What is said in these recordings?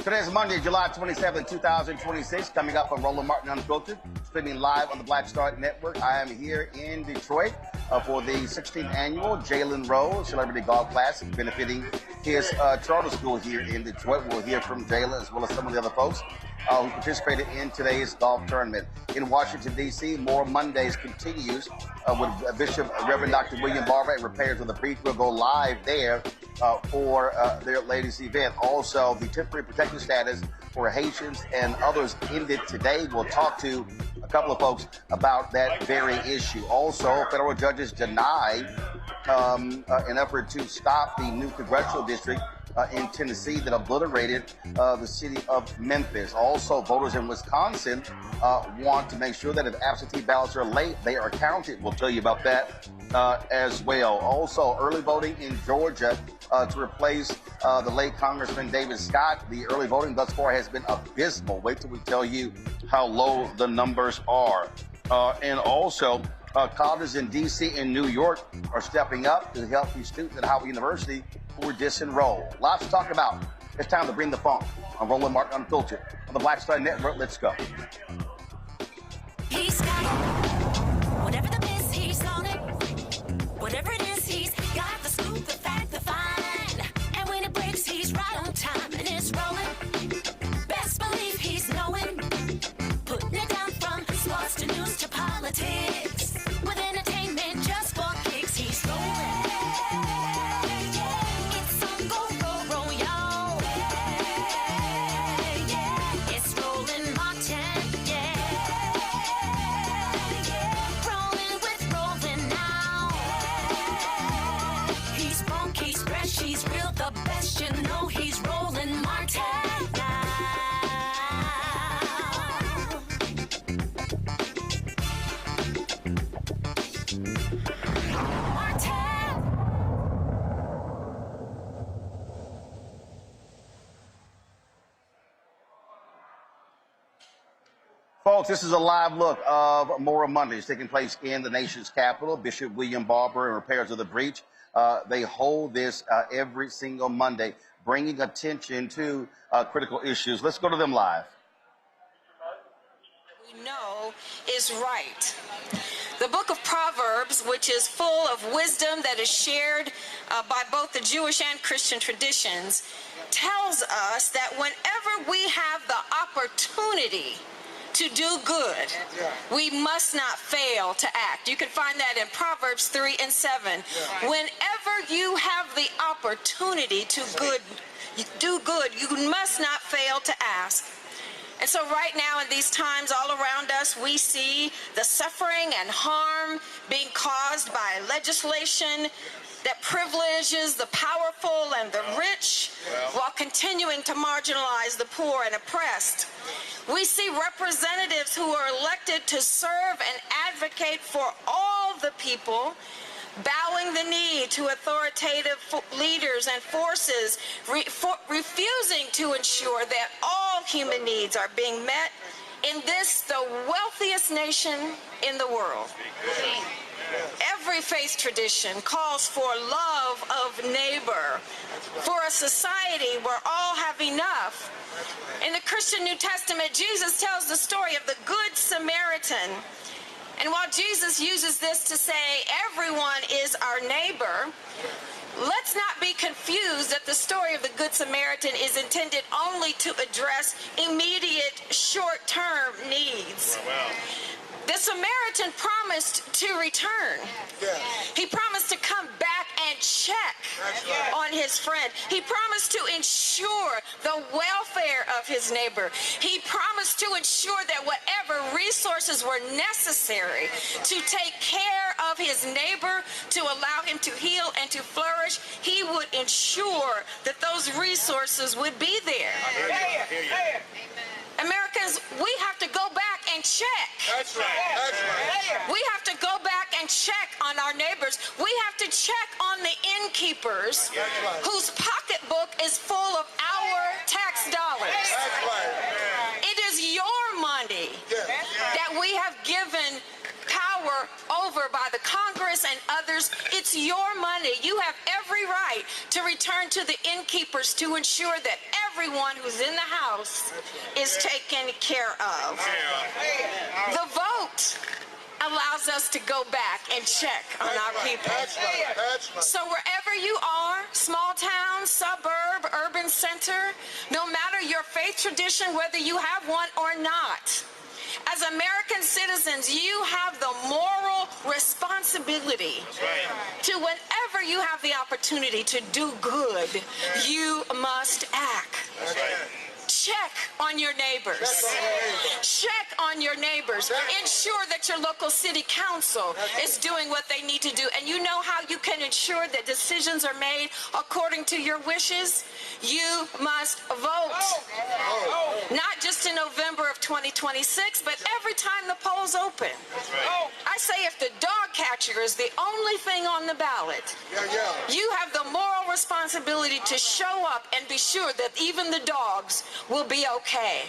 Today is Monday, July 27, 2026. Coming up on Roland Martin Unfiltered, streaming live on the Black Star Network. I am here in Detroit for the 16th annual Jalen Rose Celebrity Golf Classic, benefiting his charter school here in Detroit. We'll hear from Jalen as well as some of the other folks who participated in today's golf tournament. In Washington, D.C., Moral Mondays continues with Bishop Reverend Dr. William Barber and Repairs of the Breach. Will go live there for their latest event. Also, the temporary protected status for Haitians and others ended today. We'll talk to a couple of folks about that very issue. Also, federal judges denied an effort to stop the new Congressional District in Tennessee that obliterated the city of Memphis. Also, voters in Wisconsin want to make sure that if absentee ballots are late, they are counted. We'll tell you about that as well. Also, early voting in Georgia to replace the late Congressman David Scott. The early voting thus far has been abysmal. Wait till we tell you how low the numbers are. And also, colleges in D.C. and New York are stepping up to help these students at Howard University who were disenrolled. Lots to talk about. It's time to bring the funk on Roland Martin Unfiltered on the Black Star Network. Let's go. He's got it. Whatever the miss, he's on it. Whatever it is, he's got the scoop, the fact, the find. And when it breaks, he's right on time and it's rolling. Best believe he's knowing. Putting it down from sports to news to politics. With entertainment just for kicks, he's rolling. It's on go, roll, y'all. It's Roland Martin, rolling with Roland now. He's funky, he's fresh, he's real, the best, you know he's Roland Martin now. Folks, this is a live look of Moral Mondays taking place in the nation's capital. Bishop William Barber and Repairs of the Breach. They hold this every single Monday, bringing attention to critical issues. Let's go to them live. We know is right. The book of Proverbs, which is full of wisdom that is shared by both the Jewish and Christian traditions, tells us that whenever we have the opportunity to do good, we must not fail to act. You can find that in Proverbs 3 and 7. Whenever you have the opportunity to do good, you must not fail to ask. And so right now in these times all around us, we see the suffering and harm being caused by legislation that privileges the powerful and the rich while continuing to marginalize the poor and oppressed. We see representatives who are elected to serve and advocate for all the people, bowing the knee to authoritative leaders and forces, refusing to ensure that all human needs are being met in this, the wealthiest nation in the world. Every faith tradition calls for love of neighbor, for a society where all have enough. In the Christian New Testament, Jesus tells the story of the Good Samaritan. And while Jesus uses this to say everyone is our neighbor, let's not be confused that the story of the Good Samaritan is intended only to address immediate short-term needs. The Samaritan promised to return. He promised to come back and check on his friend. He promised to ensure the welfare of his neighbor. He promised to ensure that whatever resources were necessary to take care of his neighbor, to allow him to heal and to flourish, he would ensure that those resources would be there. Americans, we have to go back and check. That's right. That's right. We have to go back and check on our neighbors. We have to check on the innkeepers whose pocketbook is full of our tax dollars. That's right. It is your money that we have given power over by the Congress and others. It's your money. You have every right to return to the innkeepers to ensure that everyone who's in the House is taken care of. The vote allows us to go back and check on our people. So wherever you are, small town, suburb, urban center, no matter your faith tradition, whether you have one or not, as American citizens, you have the moral responsibility to, whenever you have the opportunity to do good, you must act. Check on your neighbors. Check on your neighbors. Ensure that your local city council is doing what they need to do. And you know how you can ensure that decisions are made according to your wishes? You must vote. Not just in November of 2026, but every time the polls open. I say if the dog catcher is the only thing on the ballot, you have the moral responsibility to show up and be sure that even the dogs will be okay.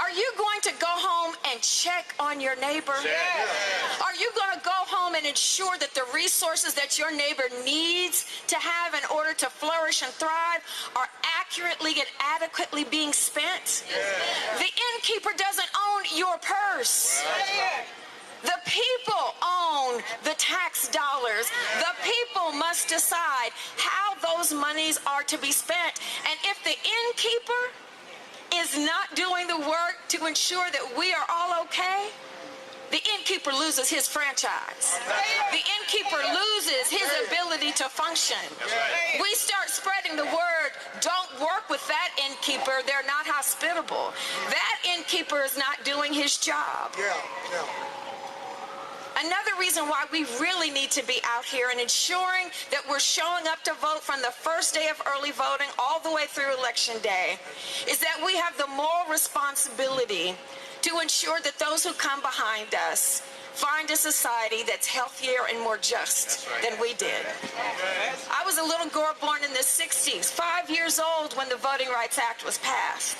Are you going to go home and check on your neighbor? Are you going to go home and ensure that the resources that your neighbor needs to have in order to flourish and thrive are accurately and adequately being spent? The innkeeper doesn't own your purse. The people own the tax dollars. The people must decide how those monies are to be spent. And if the innkeeper is not doing the work to ensure that we are all okay, the innkeeper loses his franchise. The innkeeper loses his ability to function. We start spreading the word, don't work with that innkeeper, they're not hospitable. That innkeeper is not doing his job. Another reason why we really need to be out here and ensuring that we're showing up to vote from the first day of early voting all the way through Election Day is that we have the moral responsibility to ensure that those who come behind us find a society that's healthier and more just than we did. I was a little girl born in the 60s, 5 years old when the Voting Rights Act was passed.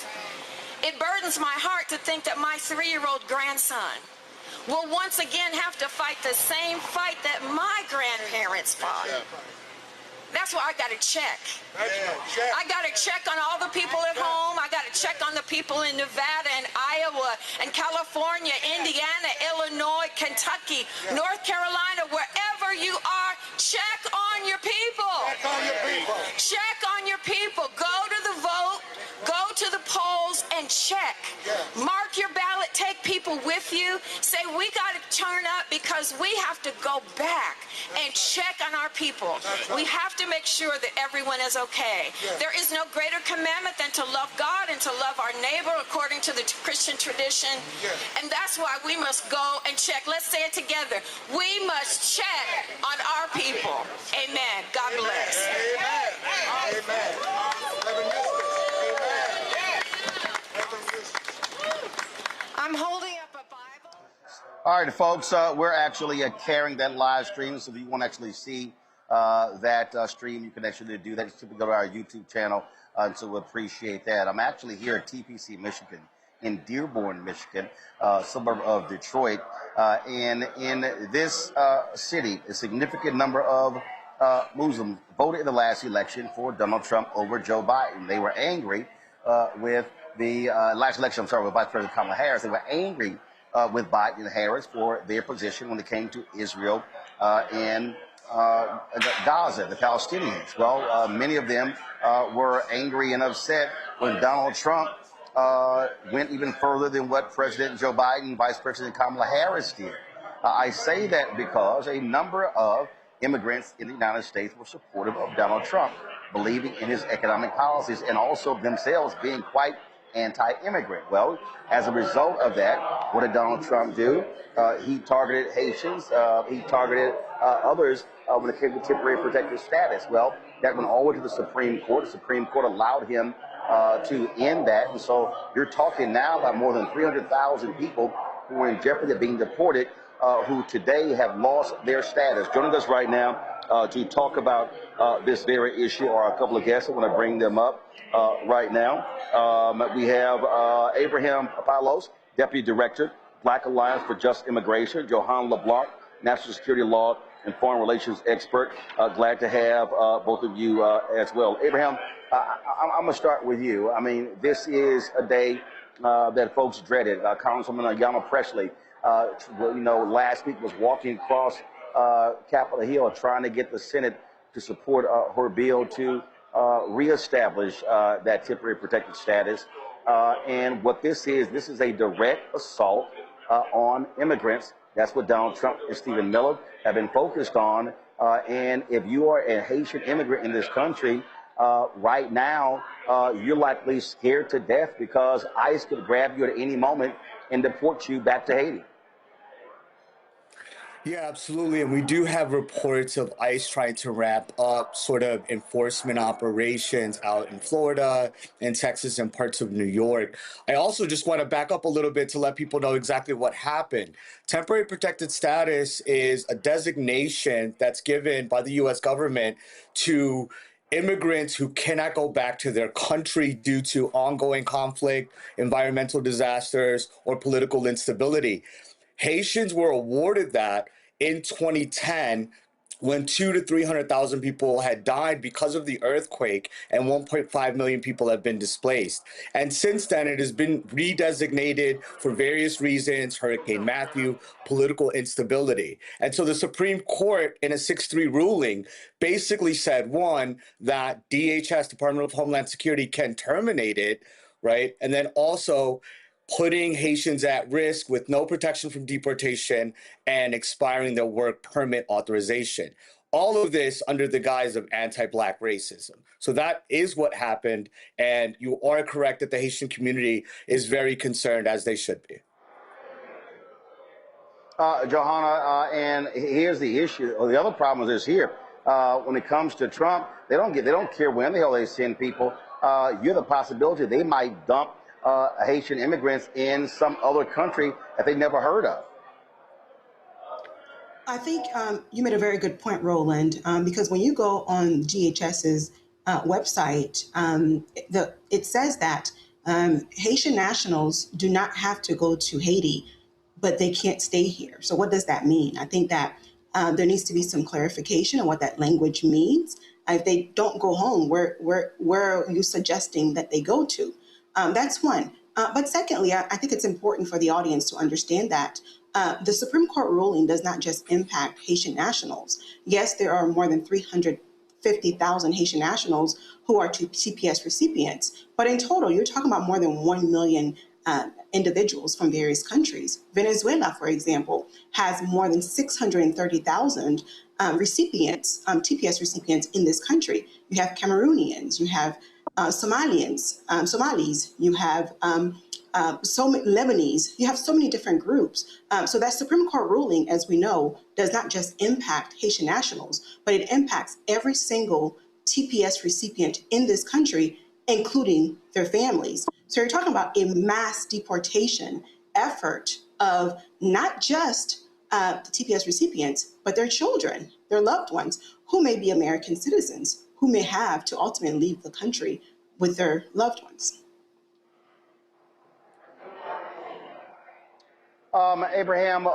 It burdens my heart to think that my 3-year-old grandson will once again have to fight the same fight that my grandparents fought. That's why I got to check. I got to check on all the people at home. I got to check on the people in Nevada and Iowa and California, Indiana, Illinois, Kentucky, North Carolina, wherever you are, check on your people. Check on your people. Go to the vote. Go to the polls and check. Mark your ballot. Take people with you. Say, we got to turn up because we have to go back and check on our people. We have to make sure that everyone is okay. There is no greater commandment than to love God and to love our neighbor according to the Christian tradition. And that's why we must go and check. Let's say it together. We must check on our people. Amen. God bless. I'm holding up a Bible. All right, folks, we're actually carrying that live stream, so if you want to actually see that stream, you can actually do that. Just go to our YouTube channel, so we appreciate that. I'm actually here at TPC, Michigan, in Dearborn, Michigan, suburb of Detroit. And in this city, a significant number of Muslims voted in the last election for Donald Trump over Joe Biden. They were angry with the last election, with Vice President Kamala Harris. They were angry with Biden and Harris for their position when it came to Israel and Gaza, the Palestinians. Well, many of them were angry and upset when Donald Trump went even further than what President Joe Biden and Vice President Kamala Harris did. I say that because a number of immigrants in the United States were supportive of Donald Trump, believing in his economic policies and also themselves being quite anti-immigrant. Well, as a result of that, what did Donald Trump do? He targeted Haitians. He targeted others when it came to temporary protected status. Well, that went all the way to the Supreme Court. The Supreme Court allowed him to end that. And so you're talking now about more than 300,000 people who are in jeopardy of being deported, who today have lost their status. Joining us right now to talk about this very issue are a couple of guests. I want to bring them up right now. We have Abraham Palos, Deputy Director, Black Alliance for Just Immigration, Johan LeBlanc, National Security Law and foreign relations expert. Glad to have both of you as well. Abraham, I'm going to start with you. I mean, this is a day that folks dreaded. Congresswoman Yana Presley, last week was walking across Capitol Hill trying to get the Senate to support her bill to reestablish that temporary protected status. And what this is a direct assault on immigrants. That's what Donald Trump and Stephen Miller have been focused on. And if you are a Haitian immigrant in this country, right now, you're likely scared to death because ICE could grab you at any moment and deport you back to Haiti. Yeah, absolutely. And we do have reports of ICE trying to ramp up sort of enforcement operations out in Florida and Texas and parts of New York. I also just want to back up a little bit to let people know exactly what happened. Temporary protected status is a designation that's given by the U.S. government to immigrants who cannot go back to their country due to ongoing conflict, environmental disasters, or political instability. Haitians were awarded that in 2010 when 200,000 to 300,000 people had died because of the earthquake and 1.5 million people have been displaced. And since then, it has been redesignated for various reasons: Hurricane Matthew, political instability. And so the Supreme Court, in a 6-3 ruling, basically said, one, that DHS, Department of Homeland Security, can terminate it, right? And then also putting Haitians at risk with no protection from deportation and expiring their work permit authorization. All of this under the guise of anti-Black racism. So that is what happened. And you are correct that the Haitian community is very concerned, as they should be. Johanna, and here's the issue, or the other problem is here. When it comes to Trump, they don't care when the hell they send people. You're the possibility they might dump Haitian immigrants in some other country that they never heard of. I think you made a very good point, Roland, because when you go on DHS's website, it says that Haitian nationals do not have to go to Haiti, but they can't stay here. So what does that mean? I think that there needs to be some clarification on what that language means. If they don't go home, where are you suggesting that they go to? That's one. But secondly, I think it's important for the audience to understand that the Supreme Court ruling does not just impact Haitian nationals. Yes, there are more than 350,000 Haitian nationals who are TPS recipients. But in total, you're talking about more than 1 million individuals from various countries. Venezuela, for example, has more than 630,000 recipients, TPS recipients in this country. You have Cameroonians, you have Somalis, you have Lebanese, you have so many different groups. So that Supreme Court ruling, as we know, does not just impact Haitian nationals, but it impacts every single TPS recipient in this country, including their families. So you're talking about a mass deportation effort of not just the TPS recipients, but their children, their loved ones, who may be American citizens, who may have to ultimately leave the country with their loved ones. Abraham,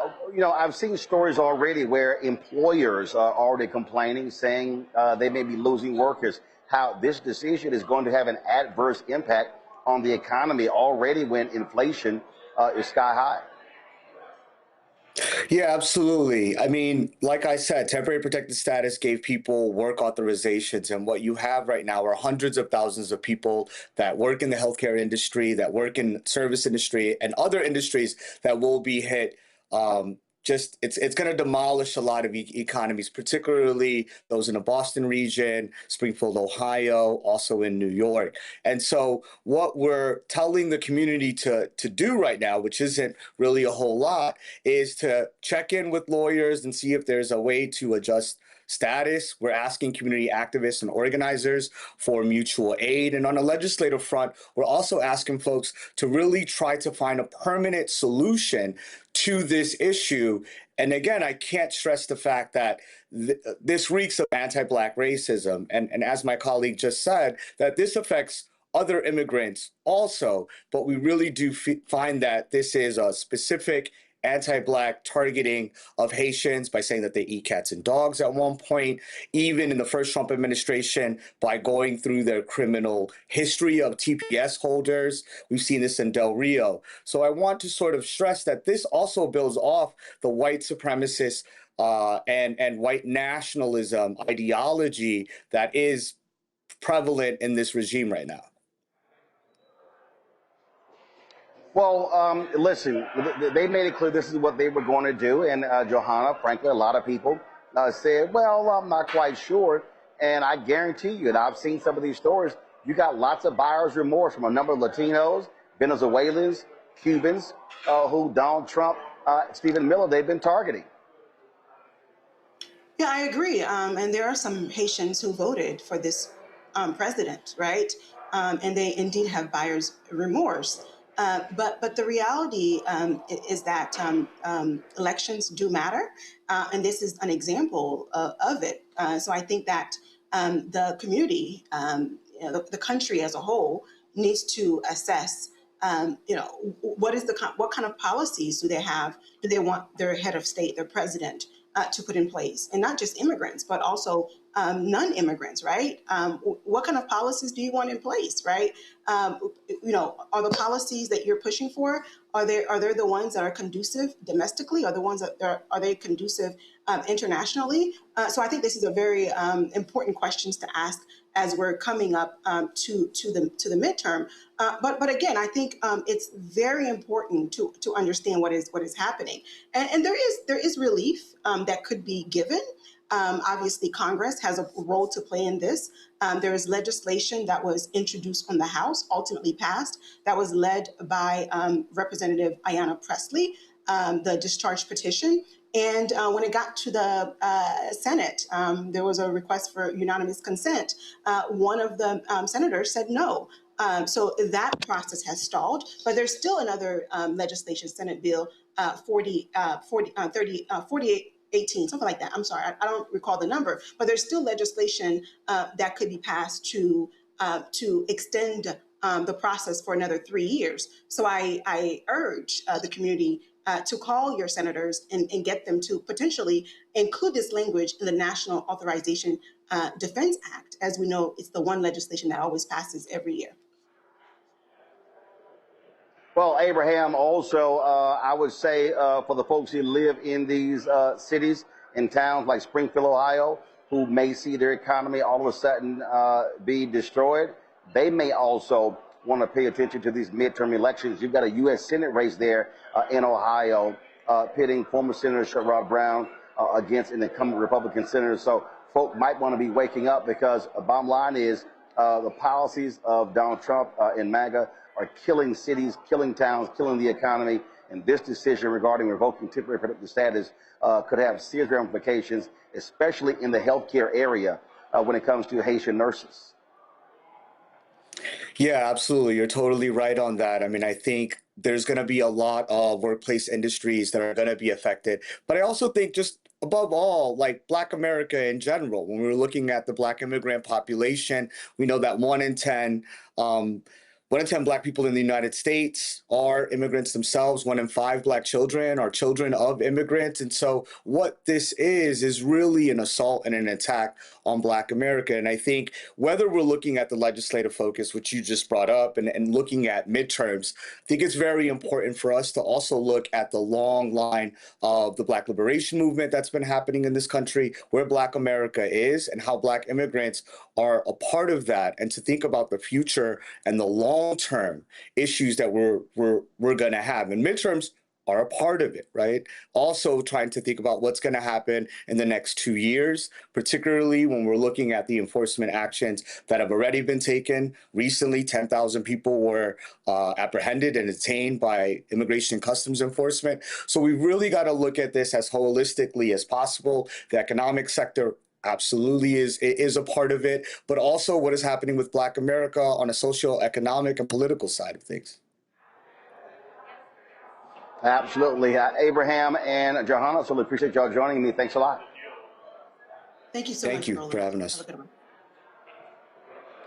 I've seen stories already where employers are already complaining, saying they may be losing workers, how this decision is going to have an adverse impact on the economy already when inflation is sky high. Yeah, absolutely. I mean, like I said, temporary protected status gave people work authorizations. And what you have right now are hundreds of thousands of people that work in the healthcare industry, that work in service industry and other industries that will be hit. It's going to demolish a lot of economies, particularly those in the Boston region, Springfield, Ohio, also in New York. And so what we're telling the community to do right now, which isn't really a whole lot, is to check in with lawyers and see if there's a way to adjust status. We're asking community activists and organizers for mutual aid. And on a legislative front, we're also asking folks to really try to find a permanent solution to this issue. And again, I can't stress the fact that this reeks of anti-Black racism. And as my colleague just said, that this affects other immigrants also, but we really do find that this is a specific anti-Black targeting of Haitians by saying that they eat cats and dogs at one point, even in the first Trump administration by going through their criminal history of TPS holders. We've seen this in Del Rio. So I want to sort of stress that this also builds off the white supremacist and white nationalism ideology that is prevalent in this regime right now. Well, listen, they made it clear this is what they were going to do. And Johanna, frankly, a lot of people said, well, I'm not quite sure. And I guarantee you, and I've seen some of these stories, you got lots of buyer's remorse from a number of Latinos, Venezuelans, Cubans, who Donald Trump, Stephen Miller, they've been targeting. Yeah, I agree. And there are some Haitians who voted for this president, right? And they indeed have buyer's remorse. But the reality is that elections do matter, and this is an example of it. So I think that the community, the country as a whole, needs to assess, what kind of policies do they have? Do they want their head of state, their president, to put in place, and not just immigrants, but also non-immigrants, right? What kind of policies do you want in place, right? Are the policies that you're pushing for, are they the ones that are conducive domestically? Are the ones that are they conducive internationally? So I think this is a very important questions to ask as we're coming up to the midterm. But again, I think it's very important to understand what is happening, and there is relief that could be given. Obviously, Congress has a role to play in this. There is legislation that was introduced from the House, ultimately passed, that was led by Representative Ayanna Pressley, the discharge petition. And when it got to the Senate, there was a request for unanimous consent. One of the senators said no. So that process has stalled, but there's still another legislation, Senate Bill 4818, something like that. I'm sorry, I don't recall the number, but there's still legislation that could be passed to extend the process for another 3 years. So I urge the community to call your senators and get them to potentially include this language in the National Authorization Defense Act. As we know, it's the one legislation that always passes every year. Well, Abraham, also, I would say for the folks who live in these cities and towns like Springfield, Ohio, who may see their economy all of a sudden be destroyed, they may also want to pay attention to these midterm elections. You've got a U.S. Senate race there in Ohio, pitting former Senator Sherrod Brown against an incumbent Republican senator. So folk might want to be waking up, because the bottom line is the policies of Donald Trump and MAGA are killing cities, killing towns, killing the economy. And this decision regarding revoking temporary protected status could have serious ramifications, especially in the healthcare area when it comes to Haitian nurses. Yeah, absolutely. You're totally right on that. I mean, I think there's going to be a lot of workplace industries that are going to be affected. But I also think, just above all, like Black America in general, when we're looking at the Black immigrant population, we know that 1 in 10 Black people in the United States are immigrants themselves. 1 in 5 Black children are children of immigrants. And so what this is really an assault and an attack on Black America. And I think whether we're looking at the legislative focus, which you just brought up, and looking at midterms, I think it's very important for us to also look at the long line of the Black liberation movement that's been happening in this country, where Black America is, and how Black immigrants are a part of that, and to think about the future and the long-term issues that we're going to have. And midterms are a part of it, right? Also trying to think about what's going to happen in the next 2 years, particularly when we're looking at the enforcement actions that have already been taken. Recently, 10,000 people were apprehended and detained by Immigration and Customs Enforcement. So we really got to look at this as holistically as possible. The economic sector absolutely is a part of it, but also what is happening with Black America on a social, economic, and political side of things. Absolutely. Abraham and Johanna, so we appreciate y'all joining me. Thanks a lot. Thank you so much. Thank you for having us. Have a good one.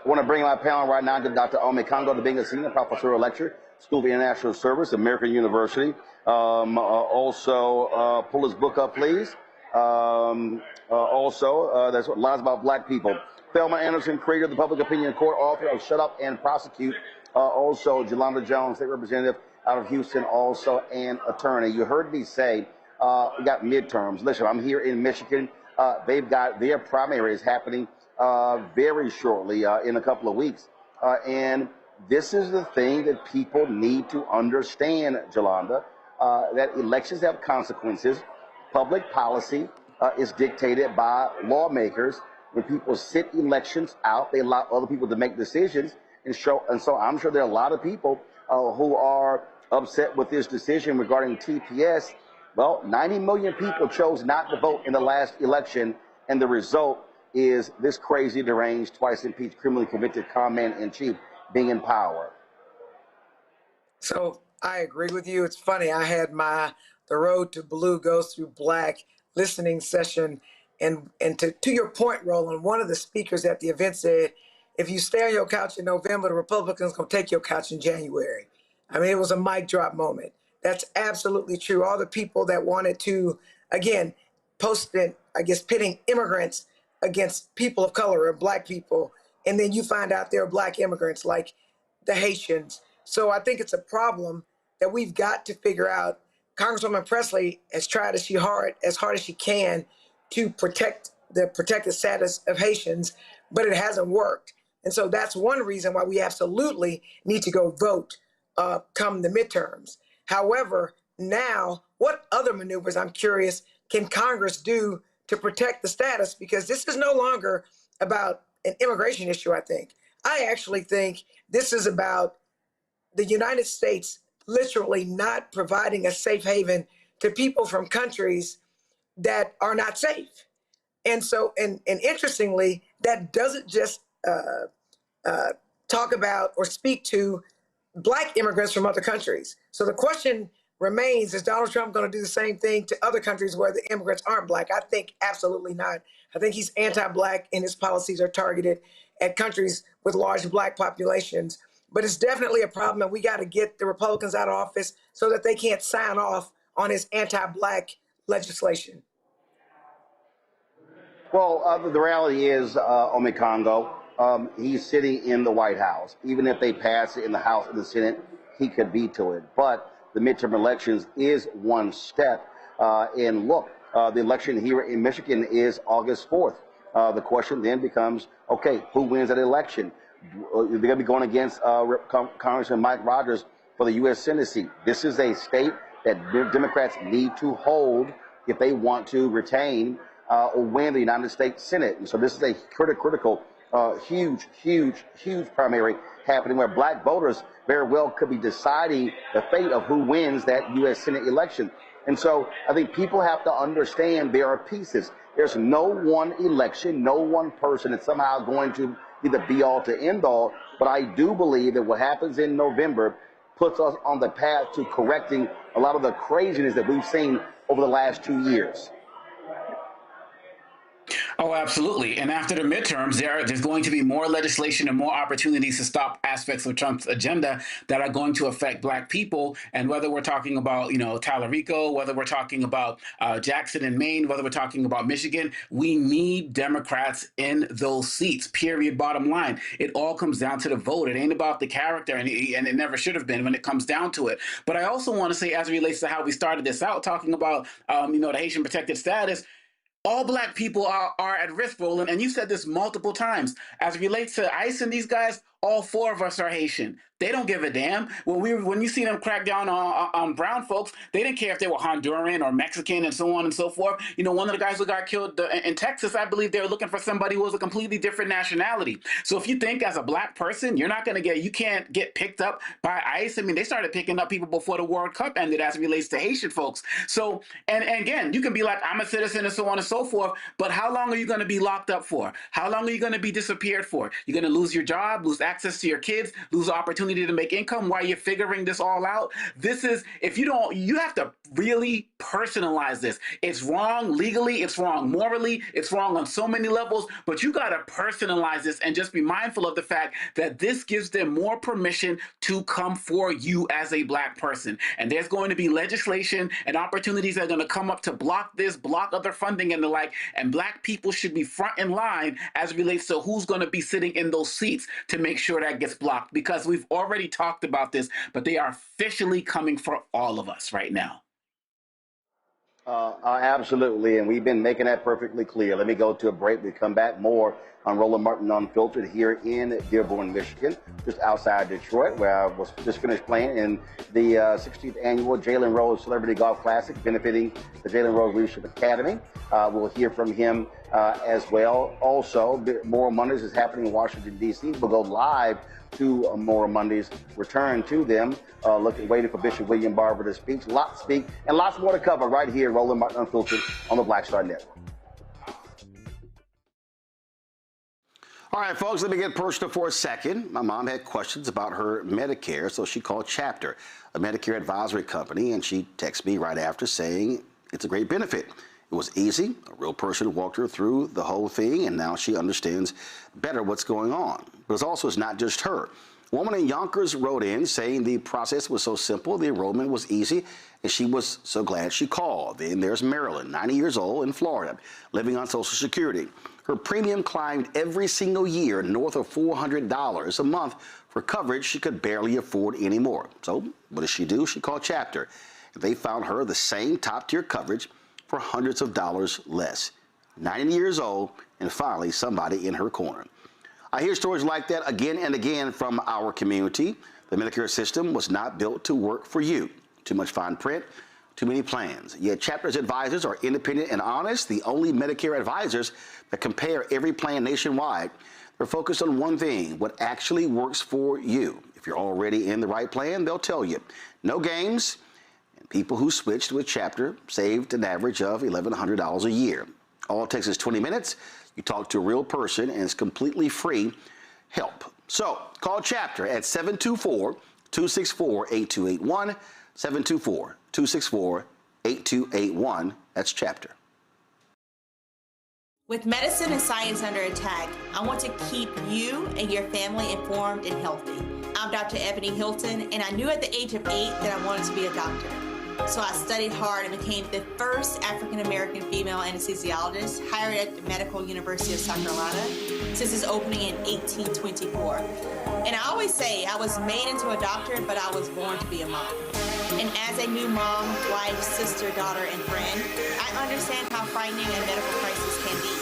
I want to bring my panel right now to Dr. Ome Congo, the being a senior professorial lecturer, School of International Service, American University. Also, pull his book up, please. There's lies about black people. Thelma Anderson, creator of the Public Opinion Court, author of Shut Up and Prosecute. Also, Jolanda Jones, state representative out of Houston, also an attorney. You heard me say we got midterms. Listen, I'm here in Michigan. They've got their primaries happening very shortly in a couple of weeks. And this is the thing that people need to understand, Jolanda, that elections have consequences. Public policy is dictated by lawmakers. When people sit elections out, they allow other people to make decisions. And so I'm sure there are a lot of people who are upset with this decision regarding TPS. Well, 90 million people chose not to vote in the last election, and the result is this crazy, deranged, twice impeached, criminally convicted commander-in-chief being in power. So I agree with you. It's funny. I had The Road to Blue Goes Through Black listening session. And to your point, Roland, one of the speakers at the event said, if you stay on your couch in November, the Republicans going to take your couch in January. I mean, it was a mic drop moment. That's absolutely true. All the people that wanted to, again, pitting immigrants against people of color or black people. And then you find out they're black immigrants like the Haitians. So I think it's a problem that we've got to figure out. Congresswoman Presley has tried as hard as she can to protect the protected status of Haitians, but it hasn't worked. And so that's one reason why we absolutely need to go vote come the midterms. However, now, what other maneuvers, I'm curious, can Congress do to protect the status? Because this is no longer about an immigration issue, I think. I actually think this is about the United States literally not providing a safe haven to people from countries that are not safe. And so, and interestingly, that doesn't just talk about or speak to black immigrants from other countries. So the question remains, is Donald Trump going to do the same thing to other countries where the immigrants aren't black? I think absolutely not. I think he's anti-black and his policies are targeted at countries with large black populations. But it's definitely a problem, and we got to get the Republicans out of office so that they can't sign off on his anti-black legislation. Well, the reality is, Omekongo, he's sitting in the White House. Even if they pass it in the House and the Senate, he could veto it. But the midterm elections is one step. And look, the election here in Michigan is August 4th. The question then becomes, okay, who wins that election? They're going to be going against Congressman Mike Rogers for the U.S. Senate seat. This is a state that Democrats need to hold if they want to retain or win the United States Senate. And so this is a critical, huge primary happening where black voters very well could be deciding the fate of who wins that U.S. Senate election. And so I think people have to understand there are pieces. There's no one election, no one person that's somehow going to be the be-all to end-all. But I do believe that what happens in November puts us on the path to correcting a lot of the craziness that we've seen over the last 2 years. Oh, absolutely. And after the midterms, there's going to be more legislation and more opportunities to stop aspects of Trump's agenda that are going to affect black people. And whether we're talking about, Talarico, whether we're talking about Jackson in Maine, whether we're talking about Michigan, we need Democrats in those seats, period, bottom line. It all comes down to the vote. It ain't about the character, and it never should have been when it comes down to it. But I also want to say, as it relates to how we started this out, talking about, the Haitian protected status, all black people are at risk, Roland, and you said this multiple times. As it relates to ICE and these guys, all four of us are Haitian. They don't give a damn. When you see them crack down on brown folks, they didn't care if they were Honduran or Mexican and so on and so forth. One of the guys who got killed in Texas, I believe they were looking for somebody who was a completely different nationality. So if you think as a black person, you can't get picked up by ICE. I mean, they started picking up people before the World Cup ended as it relates to Haitian folks. So, and again, you can be like, I'm a citizen and so on and so forth, but how long are you going to be locked up for? How long are you going to be disappeared for? You're going to lose your job, lose access access to your kids, lose the opportunity to make income while you're figuring this all out. This is, if you don't, you have to really personalize this. It's wrong legally, it's wrong morally, it's wrong on so many levels, but you got to personalize this and just be mindful of the fact that this gives them more permission to come for you as a black person. And there's going to be legislation and opportunities that are going to come up to block this, block other funding and the like, and black people should be front in line as it relates to who's going to be sitting in those seats to make sure that gets blocked, because we've already talked about this, but they are officially coming for all of us right now. Absolutely, and we've been making that perfectly clear. Let me go to a break. We come back more on Roland Martin Unfiltered here in Dearborn, Michigan, just outside Detroit, where I was just finished playing in the 16th annual Jalen Rose Celebrity Golf Classic, benefiting the Jalen Rose Leadership Academy. We'll hear from him as well. Also, Moral Mondays is happening in Washington, D.C. We'll go live to Moral Mondays, return to them, waiting for Bishop William Barber to speak, and lots more to cover right here, Roland Martin Unfiltered on the Black Star Network. All right, folks, let me get personal for a second. My mom had questions about her Medicare, so she called Chapter, a Medicare advisory company, and she texted me right after saying it's a great benefit. It was easy. A real person walked her through the whole thing, and now she understands better what's going on. But it's not just her. A woman in Yonkers wrote in saying the process was so simple, the enrollment was easy, and she was so glad she called. Then there's Marilyn, 90 years old, in Florida, living on Social Security. Her premium climbed every single year north of $400 a month for coverage she could barely afford anymore. So what does she do? She called Chapter. They found her the same top-tier coverage for hundreds of dollars less. 90 years old, and finally somebody in her corner. I hear stories like that again and again from our community. The Medicare system was not built to work for you. Too much fine print, too many plans. Yet Chapter's advisors are independent and honest, the only Medicare advisors that compare every plan nationwide. They're focused on one thing, what actually works for you. If you're already in the right plan, they'll tell you. No games. And people who switched with Chapter saved an average of $1,100 a year. All it takes is 20 minutes. You talk to a real person, and it's completely free help. So call Chapter at 724-264-8281, 724-264-8281. That's Chapter. With medicine and science under attack, I want to keep you and your family informed and healthy. I'm Dr. Ebony Hilton, and I knew at the age of 8 that I wanted to be a doctor. So I studied hard and became the first African-American female anesthesiologist hired at the Medical University of South Carolina since its opening in 1824. And I always say I was made into a doctor, but I was born to be a mom. And as a new mom, wife, sister, daughter, and friend, I understand how frightening a medical crisis can be.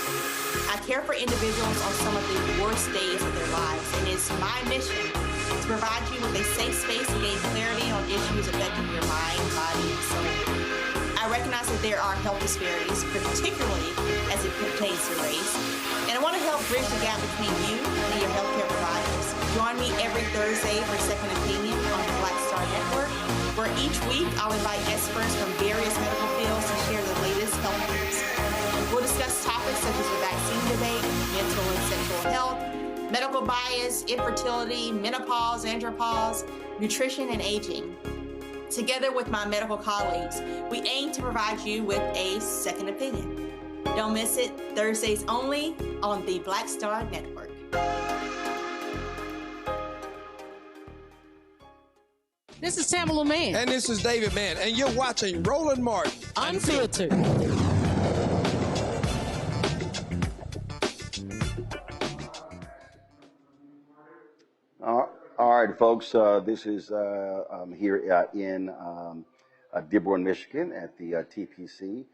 I care for individuals on some of the worst days of their lives, and it's my mission to provide you with a safe space to gain clarity on issues affecting your mind, body, and soul. I recognize that there are health disparities, particularly as it pertains to race, and I want to help bridge the gap between you and your healthcare providers. Join me every Thursday for Second Opinion on the Black Star Network, where each week I'll invite experts from various medical fields to share the latest health news. We'll discuss topics such as the vaccine debate, mental and sexual health, medical bias, infertility, menopause, andropause, nutrition, and aging. Together with my medical colleagues, we aim to provide you with a second opinion. Don't miss it, Thursdays only on the Black Star Network. This is Tamala Mann. And this is David Mann. And you're watching Roland Martin Unfiltered. All right, folks, this is here in Dearborn, Michigan at the TPC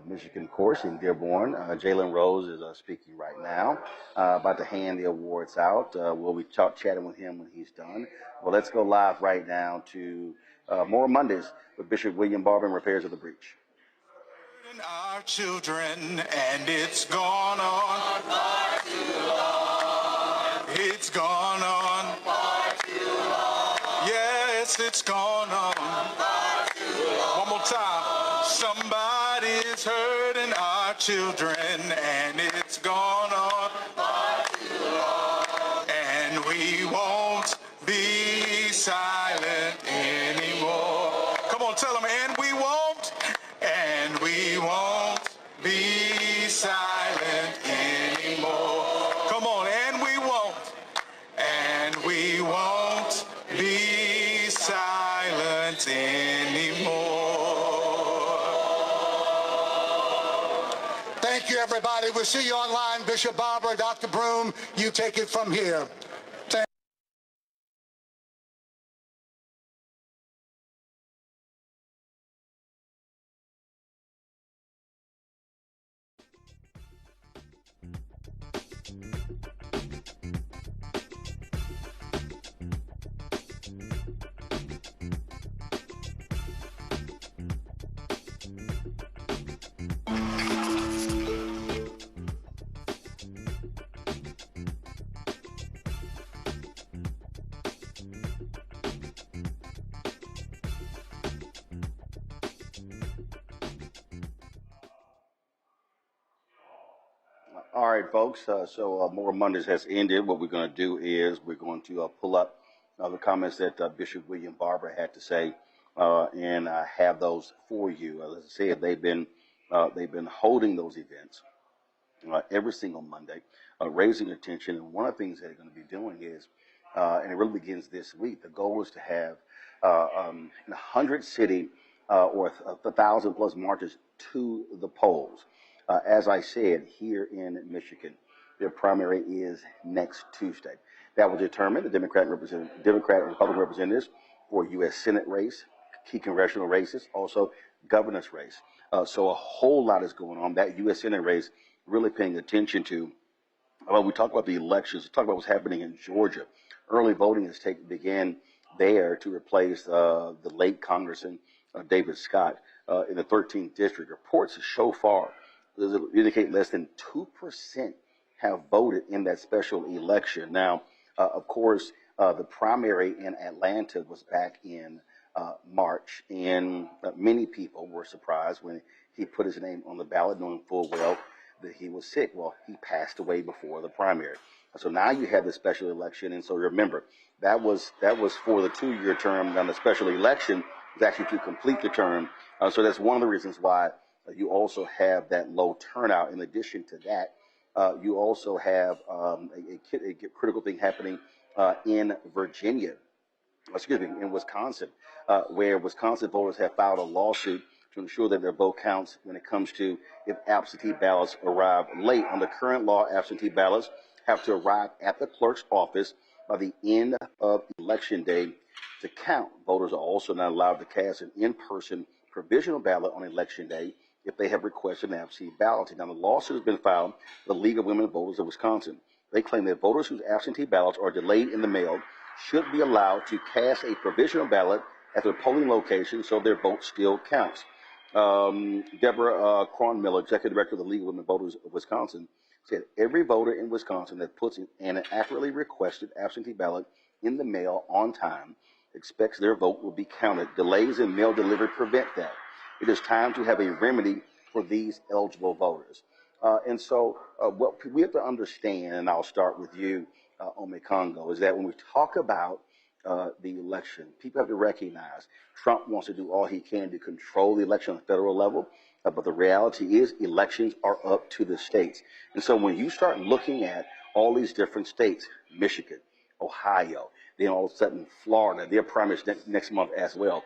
Michigan course in Dearborn. Jalen Rose is speaking right now, about to hand the awards out. We'll be chatting with him when he's done. Well, let's go live right now to Moral Mondays with Bishop William Barber and Repairs of the Breach. Our children, and it's gone on far too long. It's gone on far too long. Yes, it's gone on far too long. One more time. Somebody's hurting our children, and it's gone on far too long. And we everybody. We'll see you online. Bishop Barber, Dr. Broom, you take it from here. All right, folks. So Moral Mondays has ended. What we're going to do is we're going to pull up the comments that Bishop William Barber had to say, and have those for you. As I said, they've been holding those events every single Monday, raising attention. And one of the things that they're going to be doing is, and it really begins this week. The goal is to have 100 city or 1,000 plus marches to the polls. As I said, here in Michigan, their primary is next Tuesday. That will determine the Democrat and Republican representatives for U.S. Senate race, key congressional races, also governor's race. So a whole lot is going on. That U.S. Senate race, really paying attention to. Well, we talk about the elections. We talk about what's happening in Georgia. Early voting has began there to replace the late Congressman David Scott in the 13th district. Reports so far indicate less than 2% have voted in that special election. Now, of course, the primary in Atlanta was back in March, and many people were surprised when he put his name on the ballot, knowing full well that he was sick. Well, he passed away before the primary. So now you have the special election, and so remember, that was for the 2-year term. Now the special election is actually to complete the term. So that's one of the reasons why you also have that low turnout. In addition to that, you also have a critical thing happening in Virginia, in Wisconsin, where Wisconsin voters have filed a lawsuit to ensure that their vote counts when it comes to if absentee ballots arrive late. Under current law, absentee ballots have to arrive at the clerk's office by the end of election day to count. Voters are also not allowed to cast an in-person provisional ballot on election day if they have requested an absentee ballot. Now, the lawsuit has been filed by the League of Women Voters of Wisconsin. They claim that voters whose absentee ballots are delayed in the mail should be allowed to cast a provisional ballot at their polling location so their vote still counts. Deborah Cronmiller, Executive Director of the League of Women Voters of Wisconsin, said every voter in Wisconsin that puts in an accurately requested absentee ballot in the mail on time expects their vote will be counted. Delays in mail delivery prevent that. It is time to have a remedy for these eligible voters. And so what we have to understand, and I'll start with you, Ome Congo, is that when we talk about the election, people have to recognize Trump wants to do all he can to control the election on the federal level, but the reality is elections are up to the states. And so when you start looking at all these different states, Michigan, Ohio, then all of a sudden Florida, their primaries next month as well,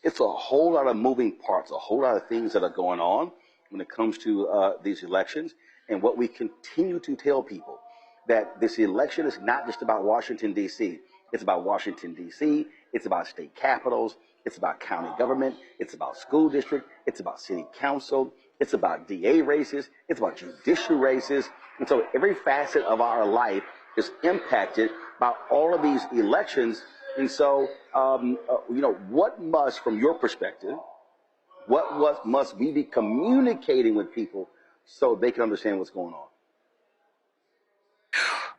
it's a whole lot of moving parts, a whole lot of things that are going on when it comes to these elections. And what we continue to tell people, that this election is not just about Washington, D.C. It's about Washington, D.C. It's about state capitals. It's about county government. It's about school district. It's about city council. It's about DA races. It's about judicial races. And so every facet of our life is impacted by all of these elections. And so, what must, from your perspective, must we be communicating with people so they can understand what's going on?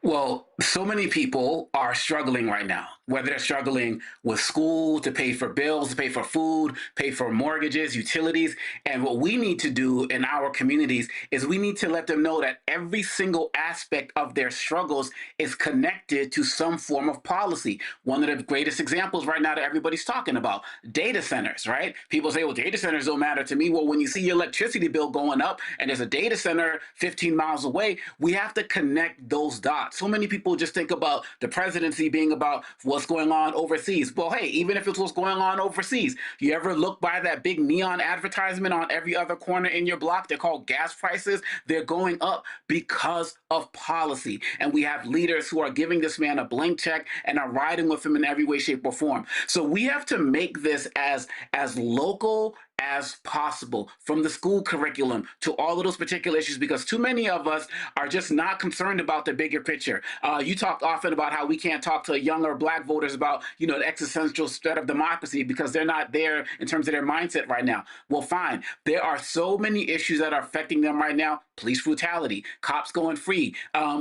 Well, so many people are struggling right now, whether they're struggling with school, to pay for bills, to pay for food, pay for mortgages, utilities. And what we need to do in our communities is we need to let them know that every single aspect of their struggles is connected to some form of policy. One of the greatest examples right now that everybody's talking about, data centers, right? People say, well, data centers don't matter to me. Well, when you see your electricity bill going up and there's a data center 15 miles away, we have to connect those dots. So many people people just think about the presidency being about what's going on overseas. Well, hey, even if it's what's going on overseas, you ever look by that big neon advertisement on every other corner in your block? They're called gas prices. They're going up because of policy. And we have leaders who are giving this man a blank check and are riding with him in every way, shape, or form. So we have to make this as local as possible, from the school curriculum to all of those particular issues, because too many of us are just not concerned about the bigger picture. You talk often about how we can't talk to younger Black voters about, you know, the existential threat of democracy because they're not there in terms of their mindset right now. Well, fine. There are so many issues that are affecting them right now. Police brutality, cops going free,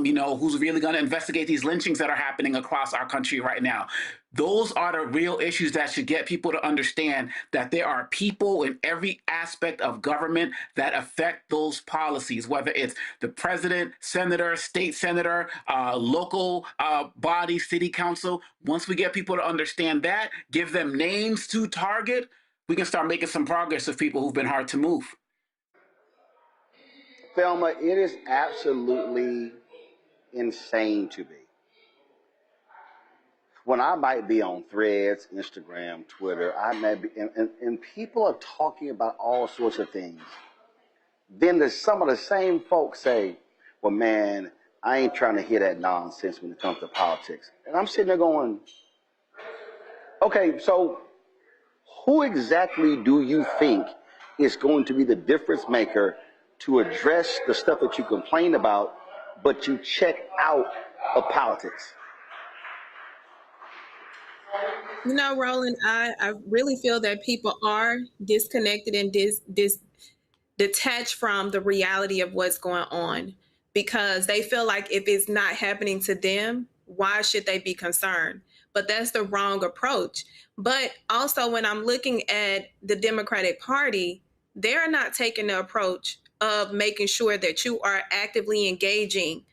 you know, who's really going to investigate these lynchings that are happening across our country right now. Those are the real issues that should get people to understand that there are people in every aspect of government that affect those policies, whether it's the president, senator, state senator, local body, city council. Once we get people to understand that, give them names to target, we can start making some progress with people who've been hard to move. Thelma, it is absolutely insane to me. When I might be on Threads, Instagram, Twitter, I may be, and people are talking about all sorts of things. Then there's some of the same folks say, well, man, I ain't trying to hear that nonsense when it comes to politics. And I'm sitting there going, okay, so who exactly do you think is going to be the difference maker to address the stuff that you complain about, but you check out of politics? You know, Roland, I really feel that people are disconnected and detached from the reality of what's going on, because they feel like if it's not happening to them, why should they be concerned? But that's the wrong approach. But also, when I'm looking at the Democratic Party, they're not taking the approach of making sure that you are actively engaging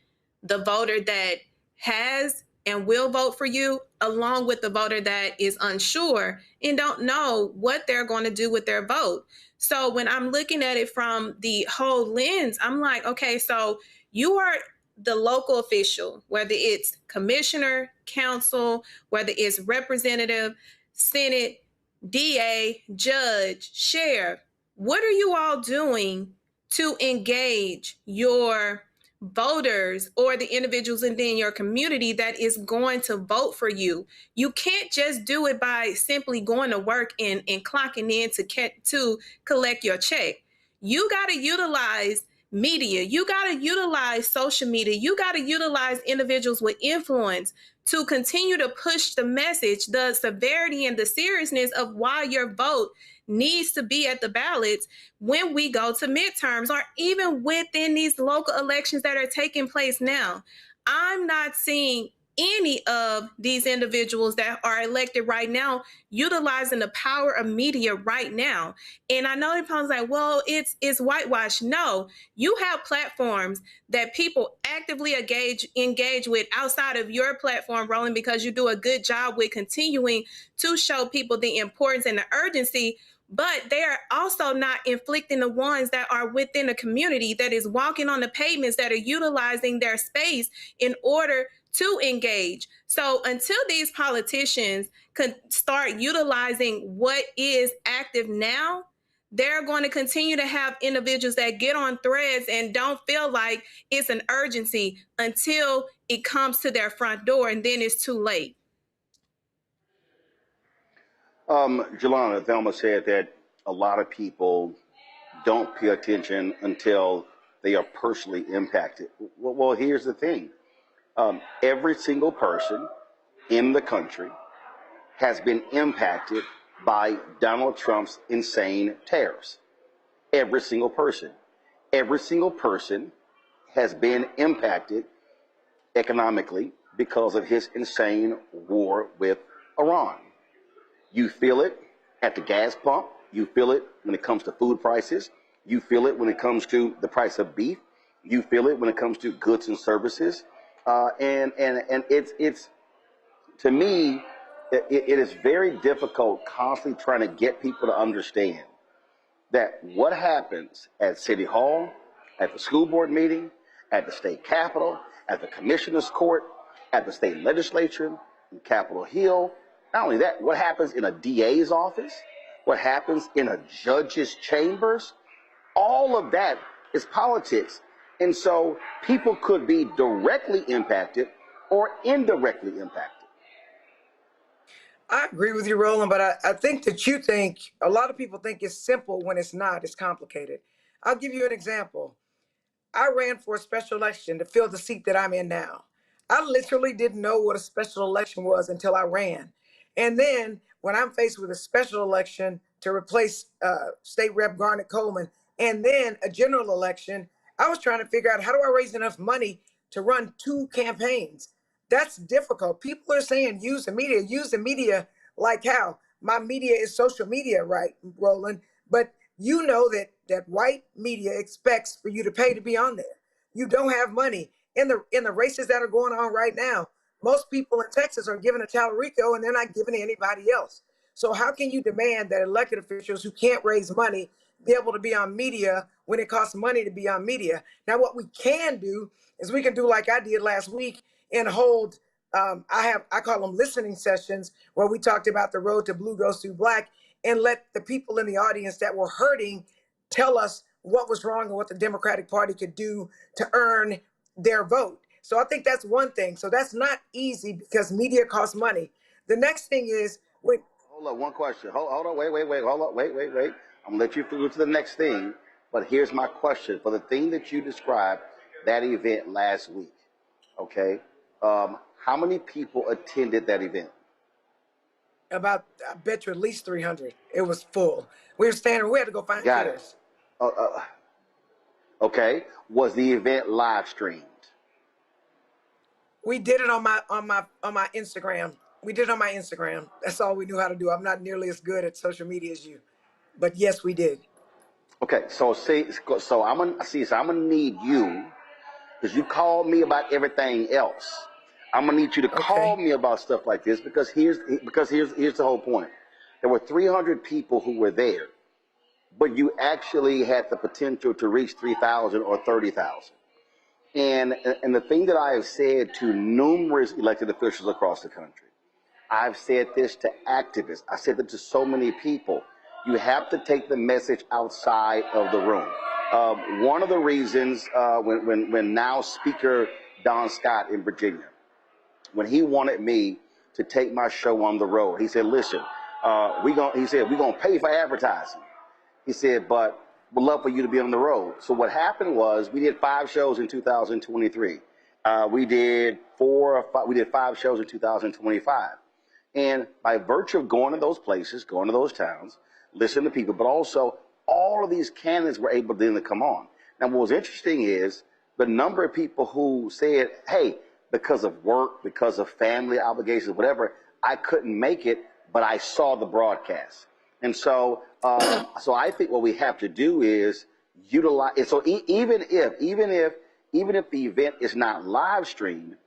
the voter that has and will vote for you, along with the voter that is unsure and don't know what they're going to do with their vote. So when I'm looking at it from the whole lens, I'm like, okay, so you are the local official, whether it's commissioner, council, whether it's representative, Senate, DA, judge, sheriff. What are you all doing to engage your voters or the individuals within your community that is going to vote for you? You can't just do it by simply going to work and clocking in to collect your check. You got to utilize media. You got to utilize social media. You got to utilize individuals with influence to continue to push the message, the severity and the seriousness of why your vote needs to be at the ballots when we go to midterms, or even within these local elections that are taking place now. I'm not seeing any of these individuals that are elected right now utilizing the power of media right now. And I know people's like, well, it's whitewash. No, you have platforms that people actively engage with outside of your platform, Roland, because you do a good job with continuing to show people the importance and the urgency. But they are also not inflicting the ones that are within the community that is walking on the pavements, that are utilizing their space in order to engage. So until these politicians can start utilizing what is active now, they're going to continue to have individuals that get on Threads and don't feel like it's an urgency until it comes to their front door, and then it's too late. Jelana, Thelma said that a lot of people don't pay attention until they are personally impacted. Well, here's the thing. Every single person in the country has been impacted by Donald Trump's insane tariffs. Every single person. Every single person has been impacted economically because of his insane war with Iran. You feel it at the gas pump. You feel it when it comes to food prices. You feel it when it comes to the price of beef. You feel it when it comes to goods and services. And it's to me, it is very difficult constantly trying to get people to understand that what happens at City Hall, at the school board meeting, at the state capitol, at the commissioner's court, at the state legislature, in Capitol Hill. Not only that, what happens in a DA's office, what happens in a judge's chambers, all of that is politics. And so people could be directly impacted or indirectly impacted. I agree with you, Roland, but I think that you think, a lot of people think it's simple when it's not, it's complicated. I'll give you an example. I ran for a special election to fill the seat that I'm in now. I literally didn't know what a special election was until I ran. And then when I'm faced with a special election to replace State Rep Garnet Coleman, and then a general election, I was trying to figure out, how do I raise enough money to run 2 campaigns? That's difficult. People are saying use the media like how? My media is social media, right, Roland? But you know that white media expects for you to pay to be on there. You don't have money. In the races that are going on right now, most people in Texas are giving to Talarico and they're not giving to anybody else. So how can you demand that elected officials who can't raise money be able to be on media when it costs money to be on media? Now, what we can do is we can do like I did last week and hold, I call them listening sessions, where we talked about the road to blue goes through black, and let the people in the audience that were hurting tell us what was wrong and what the Democratic Party could do to earn their vote. So I think that's one thing. So that's not easy because media costs money. The next thing is when. Hold on, one question. Hold on, wait. Hold on, wait. I'm gonna let you go to the next thing, but here's my question. For the thing that you described, that event last week, okay? How many people attended that event? About, I bet you at least 300. It was full. We had to go find chairs. Okay. Was the event live streamed? We did it on my Instagram. We did it on my Instagram. That's all we knew how to do. I'm not nearly as good at social media as you, but yes, we did. Okay, so I'm gonna need you, because you called me about everything else. I'm gonna need you to call me about stuff like this, because here's the whole point. There were 300 people who were there, but you actually had the potential to reach 3,000 or 30,000. And the thing that I have said to numerous elected officials across the country, I've said this to activists, I said it to so many people, you have to take the message outside of the room. One of the reasons when now Speaker Don Scott in Virginia, when he wanted me to take my show on the road, he said, listen, we're gonna pay for advertising. He said, but we'd love for you to be on the road. So what happened was we did 5 shows in 2023. We did 5 shows in 2025. And by virtue of going to those places, going to those towns, listening to people, but also all of these candidates were able then to come on. Now, what was interesting is the number of people who said, hey, because of work, because of family obligations, whatever, I couldn't make it, but I saw the broadcast. And so, so I think what we have to do is utilize it. So even if the event is not live streamed,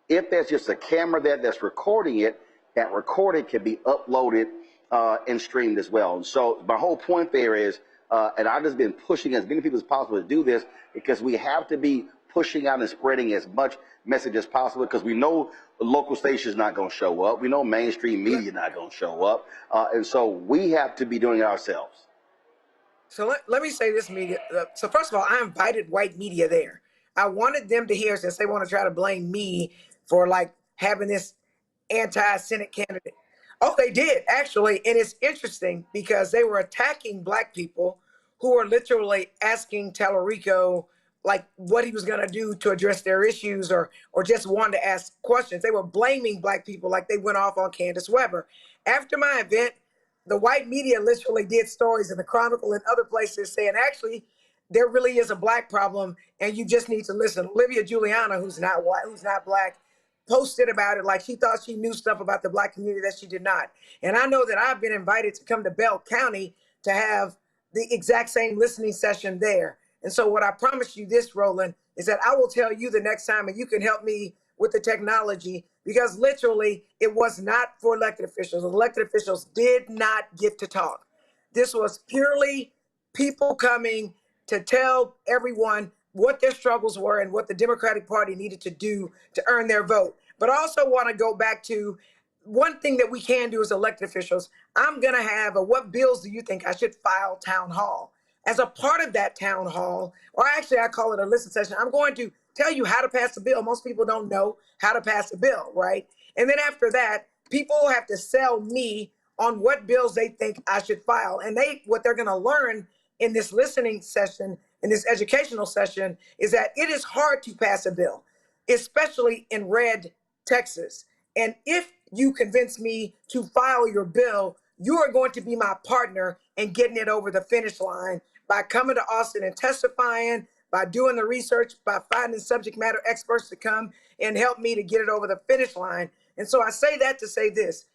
if there's just a camera there that's recording it, that recording can be uploaded and streamed as well. And so my whole point there is, and I've just been pushing as many people as possible to do this, because we have to be pushing out and spreading as much message as possible, because we know the local station is not going to show up. We know mainstream media is not going to show up. And so we have to be doing it ourselves. So let me say this, media. So first of all, I invited white media there. I wanted them to hear, since they want to try to blame me for like having this anti-Senate candidate. Oh, they did, actually. And it's interesting because they were attacking black people who were literally asking Talarico like what he was going to do to address their issues, or just wanted to ask questions. They were blaming black people like they went off on Candace Weber. After my event, the white media literally did stories in the Chronicle and other places saying, actually, there really is a black problem and you just need to listen. Olivia Giuliana, who's not white, who's not black, posted about it like she thought she knew stuff about the black community that she did not. And I know that I've been invited to come to Bell County to have the exact same listening session there. And so what I promise you this, Roland, is that I will tell you the next time, and you can help me with the technology, because literally it was not for elected officials. Elected officials did not get to talk. This was purely people coming to tell everyone what their struggles were and what the Democratic Party needed to do to earn their vote. But I also want to go back to one thing that we can do as elected officials. I'm going to have a what bills do you think I should file town hall? As a part of that town hall, or actually I call it a listen session, I'm going to tell you how to pass a bill. Most people don't know how to pass a bill, right? And then after that, people have to sell me on what bills they think I should file. And what they're going to learn in this listening session, in this educational session, is that it is hard to pass a bill, especially in red Texas. And if you convince me to file your bill, you are going to be my partner in getting it over the finish line by coming to Austin and testifying, by doing the research, by finding subject matter experts to come and help me to get it over the finish line. And so I say that to say this.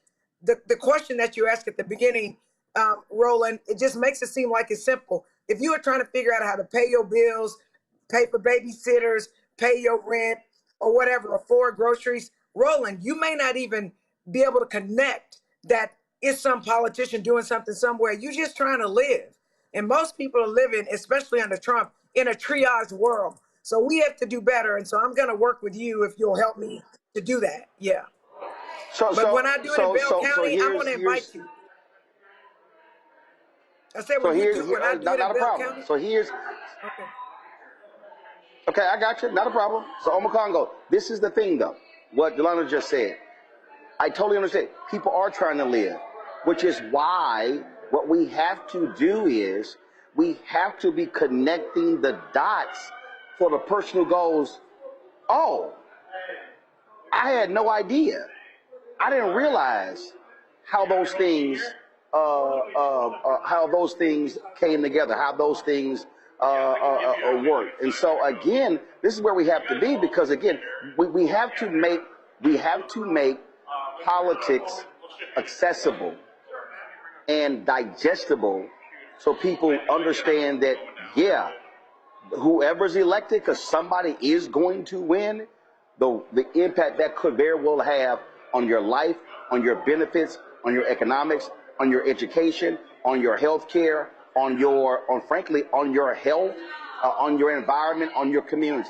The question that you asked at the beginning, Roland, it just makes it seem like it's simple. If you are trying to figure out how to pay your bills, pay for babysitters, pay your rent, or whatever, afford groceries, Roland, you may not even be able to connect that it's some politician doing something somewhere. You're just trying to live. And most people are living, especially under Trump, in a triage world. So we have to do better. And so I'm going to work with you if you'll help me to do that. Yeah. But when I do it in Bell County, I'm going to invite you. I said when I do it in Bell County. So here's... Okay, I got you. Not a problem. So Omakongo, this is the thing, though. What Delano just said. I totally understand. People are trying to live, which is why what we have to do is we have to be connecting the dots for the person who goes, oh, I had no idea. I didn't realize how those things came together, how those things work. And so again, this is where we have to be, because again, we have to make politics accessible and digestible so people understand that, yeah, whoever's elected, because somebody is going to win, the impact that could very well have on your life, on your benefits, on your economics, on your education, on your health care, frankly, on your health, on your environment, on your community.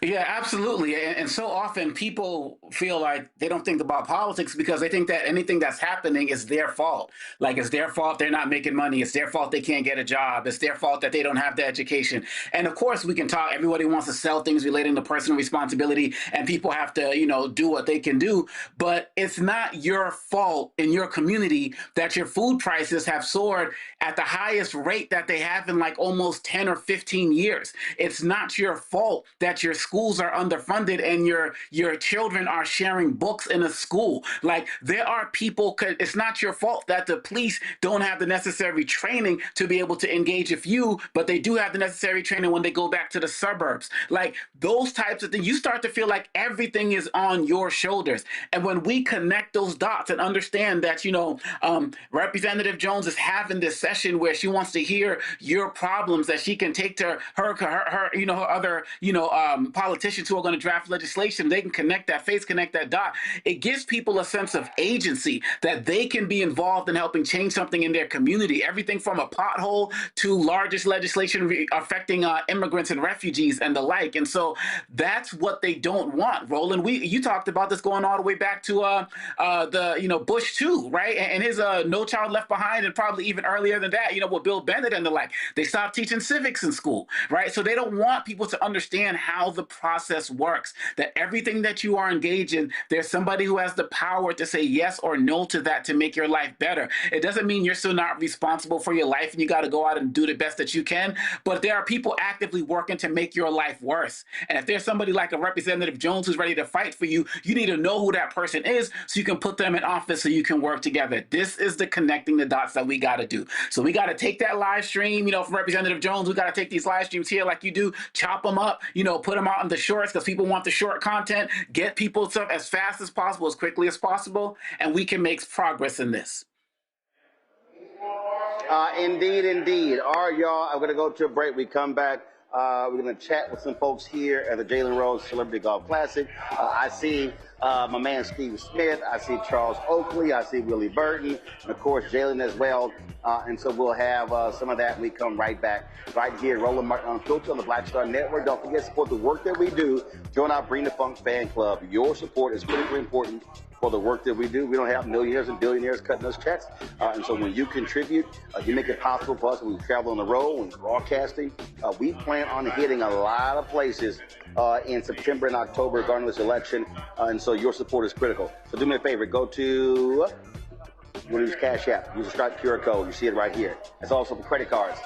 Yeah, absolutely. And so often people feel like they don't think about politics because they think that anything that's happening is their fault. Like it's their fault they're not making money. It's their fault they can't get a job. It's their fault that they don't have the education. And of course, we can talk. Everybody wants to sell things relating to personal responsibility, and people have to, do what they can do. But it's not your fault in your community that your food prices have soared at the highest rate that they have in like almost 10 or 15 years. It's not your fault that your schools are underfunded and your children are sharing books in a school. Like there are people, it's not your fault that the police don't have the necessary training to be able to engage with you, but they do have the necessary training when they go back to the suburbs. Like those types of things, you start to feel like everything is on your shoulders. And when we connect those dots and understand that, Representative Jones is having this session where she wants to hear your problems that she can take to her other, politicians who are going to draft legislation, they can connect that dot. It gives people a sense of agency that they can be involved in helping change something in their community. Everything from a pothole to largest legislation affecting immigrants and refugees and the like. And so that's what they don't want. Roland, you talked about this going all the way back to Bush too, right? And his No Child Left Behind, and probably even earlier than that, with Bill Bennett and the like. They stopped teaching civics in school, right? So they don't want people to understand how the process works, that everything that you are engaged in, there's somebody who has the power to say yes or no to that to make your life better. It doesn't mean you're still not responsible for your life and you got to go out and do the best that you can, but there are people actively working to make your life worse. And if there's somebody like a Representative Jones who's ready to fight for you, you need to know who that person is so you can put them in office so you can work together. This is the connecting the dots that we got to do. So we got to take that live stream, from Representative Jones, we got to take these live streams here like you do, chop them up, put them out on the shorts because people want the short content, get people stuff as fast as possible, as quickly as possible, and we can make progress in this. Indeed. All right, y'all, I'm going to go to a break. We come back. We're going to chat with some folks here at the Jalen Rose Celebrity Golf Classic. I see my man Steve Smith. I see Charles Oakley. I see Willie Burton. And, of course, Jalen as well. And so we'll have some of that when we come right back right here at Roland Martin Unfiltered on the Black Star Network. Don't forget to support the work that we do. Join our Bring the Funk fan club. Your support is critically important for the work that we do. We don't have millionaires and billionaires cutting us checks. And so when you contribute, you make it possible for us when we travel on the road, when we're broadcasting. We plan on hitting a lot of places in September and October regarding this election. And so your support is critical. So do me a favor, go to use Cash App, use the Stripe QR code. You see it right here. It's also for credit cards.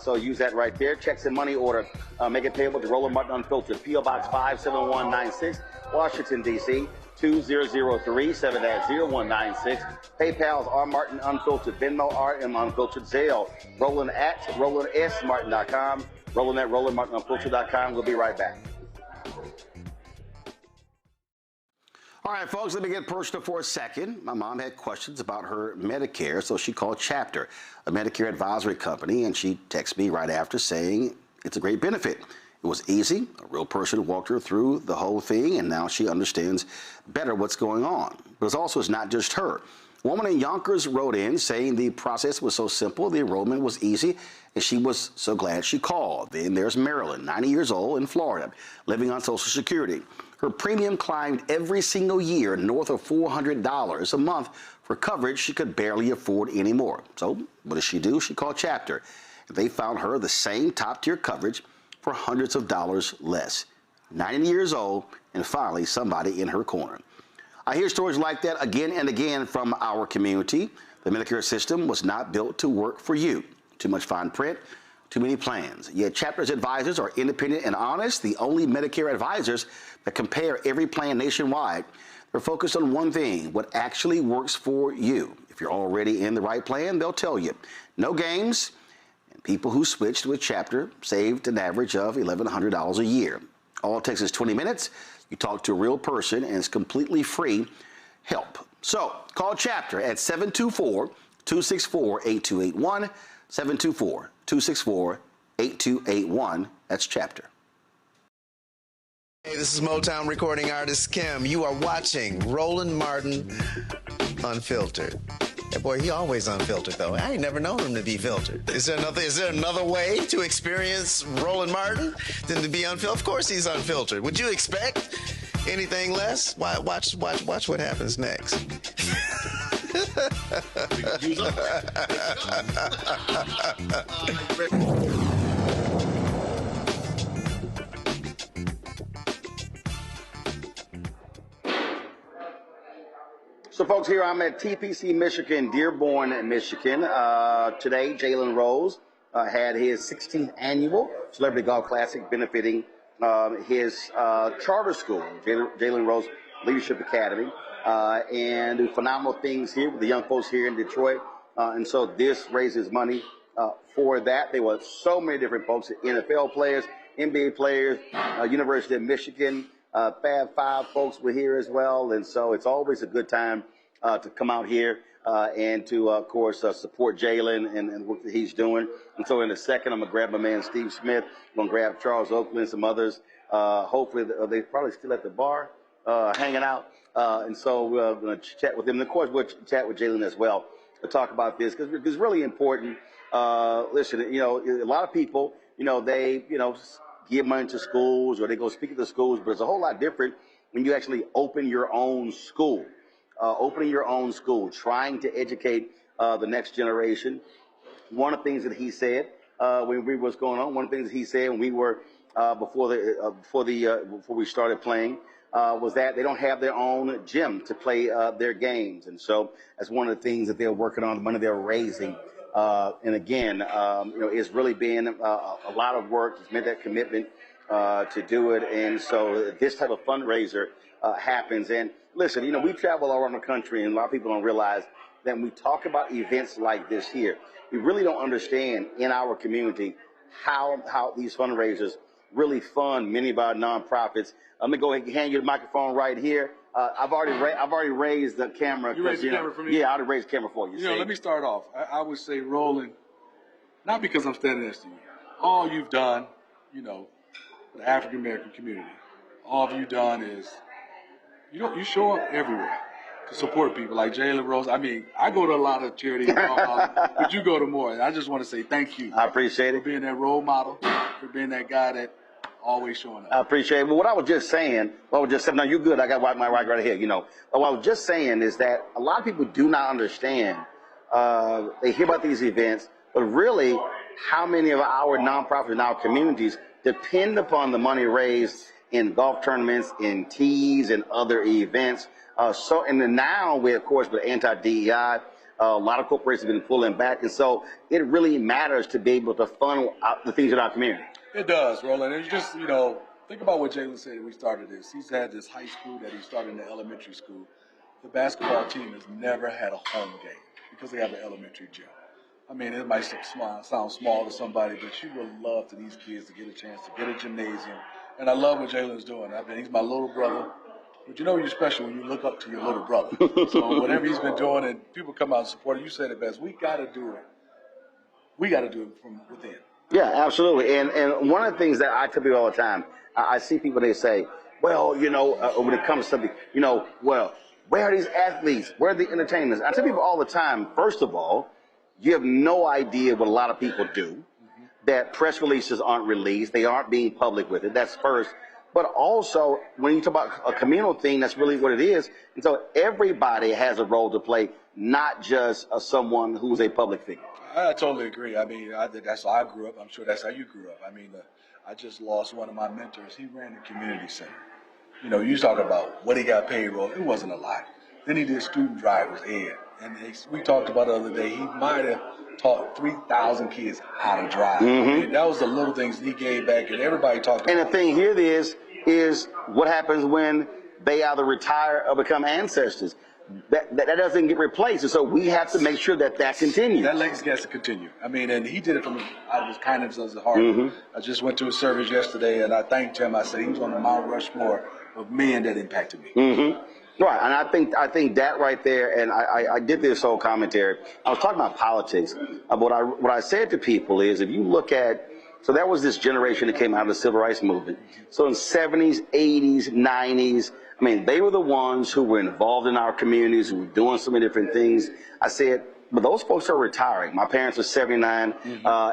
So use that right there. Checks and money order. Make it payable to Roland Martin Unfiltered. P.O. Box 57196, Washington, D.C. 2003-7-0196. PayPal's R Martin Unfiltered. Venmo RM Unfiltered. Zelle. Roland at RolandSMartin.com. Roland at RolandMartinUnfiltered.com. We'll be right back. All right, folks, let me get personal for a second. My mom had questions about her Medicare, so she called Chapter, a Medicare advisory company, and she texted me right after saying it's a great benefit. It was easy. A real person walked her through the whole thing, and now she understands better what's going on. But it's not just her. A woman in Yonkers wrote in saying the process was so simple, the enrollment was easy, and she was so glad she called. Then there's Marilyn, 90 years old, in Florida, living on Social Security. Her premium climbed every single year north of $400 a month for coverage she could barely afford anymore. So what does she do? She called Chapter. They found her the same top-tier coverage for hundreds of dollars less. 90 years old, and finally somebody in her corner. I hear stories like that again and again from our community. The Medicare system was not built to work for you. Too much fine print, too many plans. Yet Chapter's advisors are independent and honest, the only Medicare advisors that compare every plan nationwide. They're focused on one thing, what actually works for you. If you're already in the right plan, they'll tell you. No games. People who switched with Chapter saved an average of $1,100 a year. All it takes is 20 minutes. You talk to a real person, and it's completely free help. So call Chapter at 724-264-8281, 724-264-8281. That's Chapter. Hey, this is Motown recording artist Kim. You are watching Roland Martin Unfiltered. That boy, he always unfiltered, though. I ain't never known him to be filtered. Is there another way to experience Roland Martin than to be unfiltered? Of course he's unfiltered. Would you expect anything less? Watch what happens next. So, folks, here I'm at TPC, Michigan, Dearborn, Michigan. Today, Jalen Rose had his 16th annual Celebrity Golf Classic benefiting his charter school, Jalen Rose Leadership Academy, and do phenomenal things here with the young folks here in Detroit. And so this raises money for that. There were so many different folks, NFL players, NBA players, University of Michigan, Fab Five folks were here as well. And so it's always a good time to come out here and to, of course, support Jalen and what he's doing. And so in a second, I'm going to grab my man Steve Smith. I'm going to grab Charles Oakley and some others. Hopefully, they're probably still at the bar hanging out. And so we're going to chat with them. And, of course, we'll chat with Jalen as well to talk about this because it's really important. Listen, a lot of people, they, give money to schools or they go speak at the schools, but it's a whole lot different when you actually open your own school. Opening your own school, trying to educate the next generation. One of the things that he said when we was going on, one of the things that he said when we were before we started playing was that they don't have their own gym to play their games, and so that's one of the things that they're working on, the money they're raising. And again, it's really been a lot of work. It's made that commitment to do it, and so this type of fundraiser happens. And listen, we travel all around the country, and a lot of people don't realize that when we talk about events like this here, we really don't understand in our community how these fundraisers really fund many of our nonprofits. I'm gonna go ahead and hand you the microphone right here. I've already raised the camera. You raised the camera for me? Yeah, I already raised the camera for you. Let me start off. I would say, Roland, not because I'm standing next to you. All you've done, for the African American community, all you've done is, You show up everywhere to support people like Jalen Rose. I mean, I go to a lot of charities, but you go to more. And I just want to say thank you. I appreciate it. For being that role model, for being that guy that always showing up. I appreciate it. But what I was just saying, no, you're good. I got my right here. You know, what I was just saying is that a lot of people do not understand. They hear about these events, but really, how many of our nonprofits in our communities depend upon the money raised in golf tournaments, in teas, and other events. And then now of course, with anti-DEI, a lot of corporations have been pulling back. And so it really matters to be able to fund the things in our community. It does, Roland. It's just, think about what Jalen said when we started this. He's had this high school that he started in the elementary school. The basketball team has never had a home game because they have an elementary gym. I mean, it might sound small to somebody, but you would love for these kids to get a chance to get a gymnasium. And I love what Jalen's doing. He's my little brother. But you're special when you look up to your little brother. So whatever he's been doing, and people come out and support him, you said it best. We got to do it. We got to do it from within. Yeah, absolutely. And one of the things that I tell people all the time, I see people, they say, well, when it comes to something, well, where are these athletes? Where are the entertainers? I tell people all the time, first of all, you have no idea what a lot of people do, that press releases aren't released. They aren't being public with it. That's first. But also, when you talk about a communal thing, that's really what it is. And so everybody has a role to play, not just someone who's a public figure. I totally agree. I mean, that's how I grew up. I'm sure that's how you grew up. I mean, I just lost one of my mentors. He ran the community center. You talk about what he got paid, it wasn't a lot. Then he did student drivers ed. And we talked about the other day, he might have taught 3,000 kids how to drive. Mm-hmm. I mean, that was the little things he gave back, and everybody talked about. And the thing here is what happens when they either retire or become ancestors. That doesn't get replaced, and so we have to make sure that continues. That legacy has to continue. I mean, and he did it out of his kindness of his heart. Mm-hmm. I just went to a service yesterday, and I thanked him. I said he was on the Mount Rushmore of men that impacted me. Mm-hmm. Right, and I think that right there, and I did this whole commentary. I was talking about politics. What I said to people is, if you look at, so there was this generation that came out of the civil rights movement. So in 70s, 80s, 90s, I mean, they were the ones who were involved in our communities, who were doing so many different things. I said, but those folks are retiring. My parents are 79,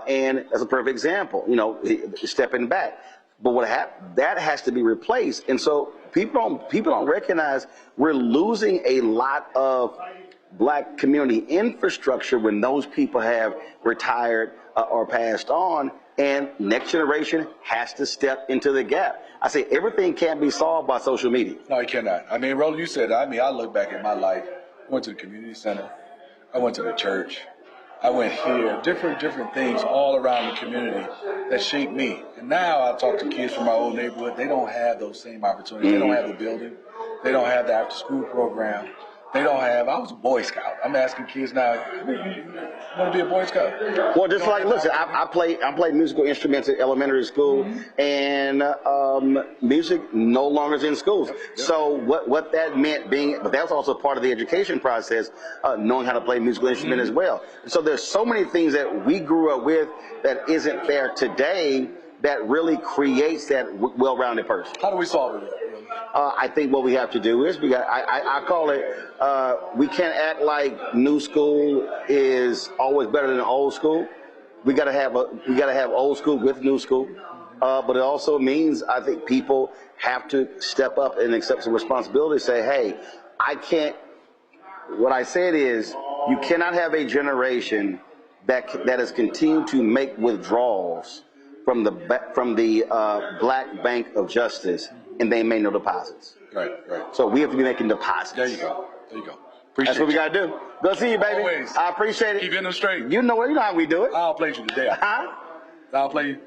and that's a perfect example, stepping back. But that has to be replaced. And so people don't recognize we're losing a lot of black community infrastructure when those people have retired or passed on, and next generation has to step into the gap. I say everything can't be solved by social media. No, it cannot. I mean, Roland, you said, I look back at my life. I went to the community center. I went to the church. I went here. Different things all around the community that shaped me. And now I talk to kids from my old neighborhood. They don't have those same opportunities. They don't have the building. They don't have the after-school program. I was a Boy Scout. I'm asking kids now, you want to be a Boy Scout? Well, just listen, I played musical instruments at elementary school, and music no longer is in schools. Yep. So what that meant but that was also part of the education process, knowing how to play musical instrument as well. So there's so many things that we grew up with that isn't there today that really creates that well-rounded person. How do we solve it? I think what we have to do is I call it, we can't act like new school is always better than old school. We gotta have old school with new school. But it also means I think people have to step up and accept some responsibility, say, hey, what I said is you cannot have a generation that has continued to make withdrawals from the Black Bank of Justice, and they made no deposits. Right. So we have to be making deposits. There you go. That's what we got to do. Good to see you, baby. Always. I appreciate it. Keep getting them straight. You know how we do it. I'll play you today. Huh? I'll play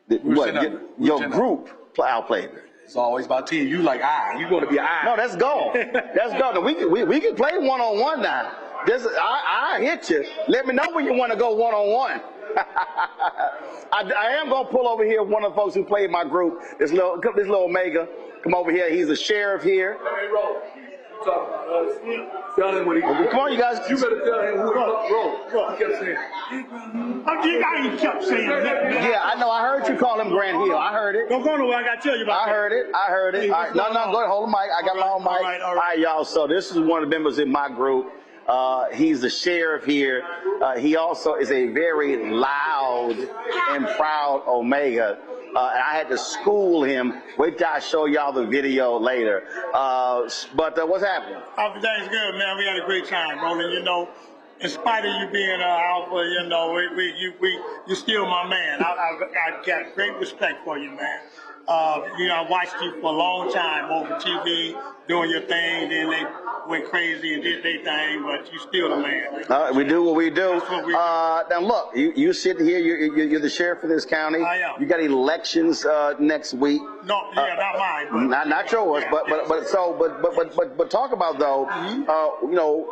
you. Your group, I'll play it. It's always about team. You like I. You going to be I. No, that's golf. That's golf. We can play one-on-one now. I hit you. Let me know when you want to go one-on-one. I am going to pull over here one of the folks who played my group, this little Omega. Come over here. He's the sheriff here. talk about us. Tell him what he. Come on, you guys. You better tell him who bro. He kept saying. I kept saying that. Yeah, I know. I heard you call him Grant Hill. I heard it. Don't go nowhere. I got to tell you about I heard it. I heard it. Hey, All right. No, go ahead. Hold the mic. I got my own mic. All right, y'all. So this is one of the members in my group. He's the sheriff here. He also is a very loud and proud Omega. And I had to school him. Wait till I show y'all the video later. But what's happening? Everything's good, man. We had a great time, Roland. You know, in spite of you being alpha, you know, you're still my man. I got great respect for you, man. You know, I watched you for a long time over TV, doing your thing. Then they went crazy and did their thing, but you still the man. We do what we do. Now look, you sit here. You're the sheriff of this county. I am. You got elections next week. No, yeah, not mine. But, not yours, but talk about though. You know,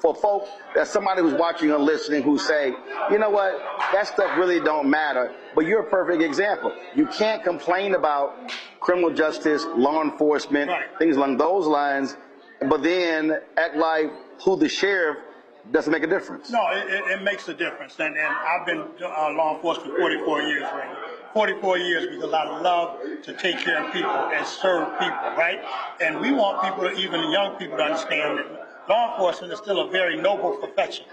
for folk, that's somebody who's watching and listening who say, you know what, that stuff really don't matter. But you're a perfect example. You can't complain about criminal justice, law enforcement, things along those lines, but then act like who the sheriff doesn't make a difference. No, it makes a difference. And I've been law enforcement for 44 years, right? 44 years because I love to take care of people and serve people, right? And we want people, even young people, to understand that law enforcement is still a very noble profession.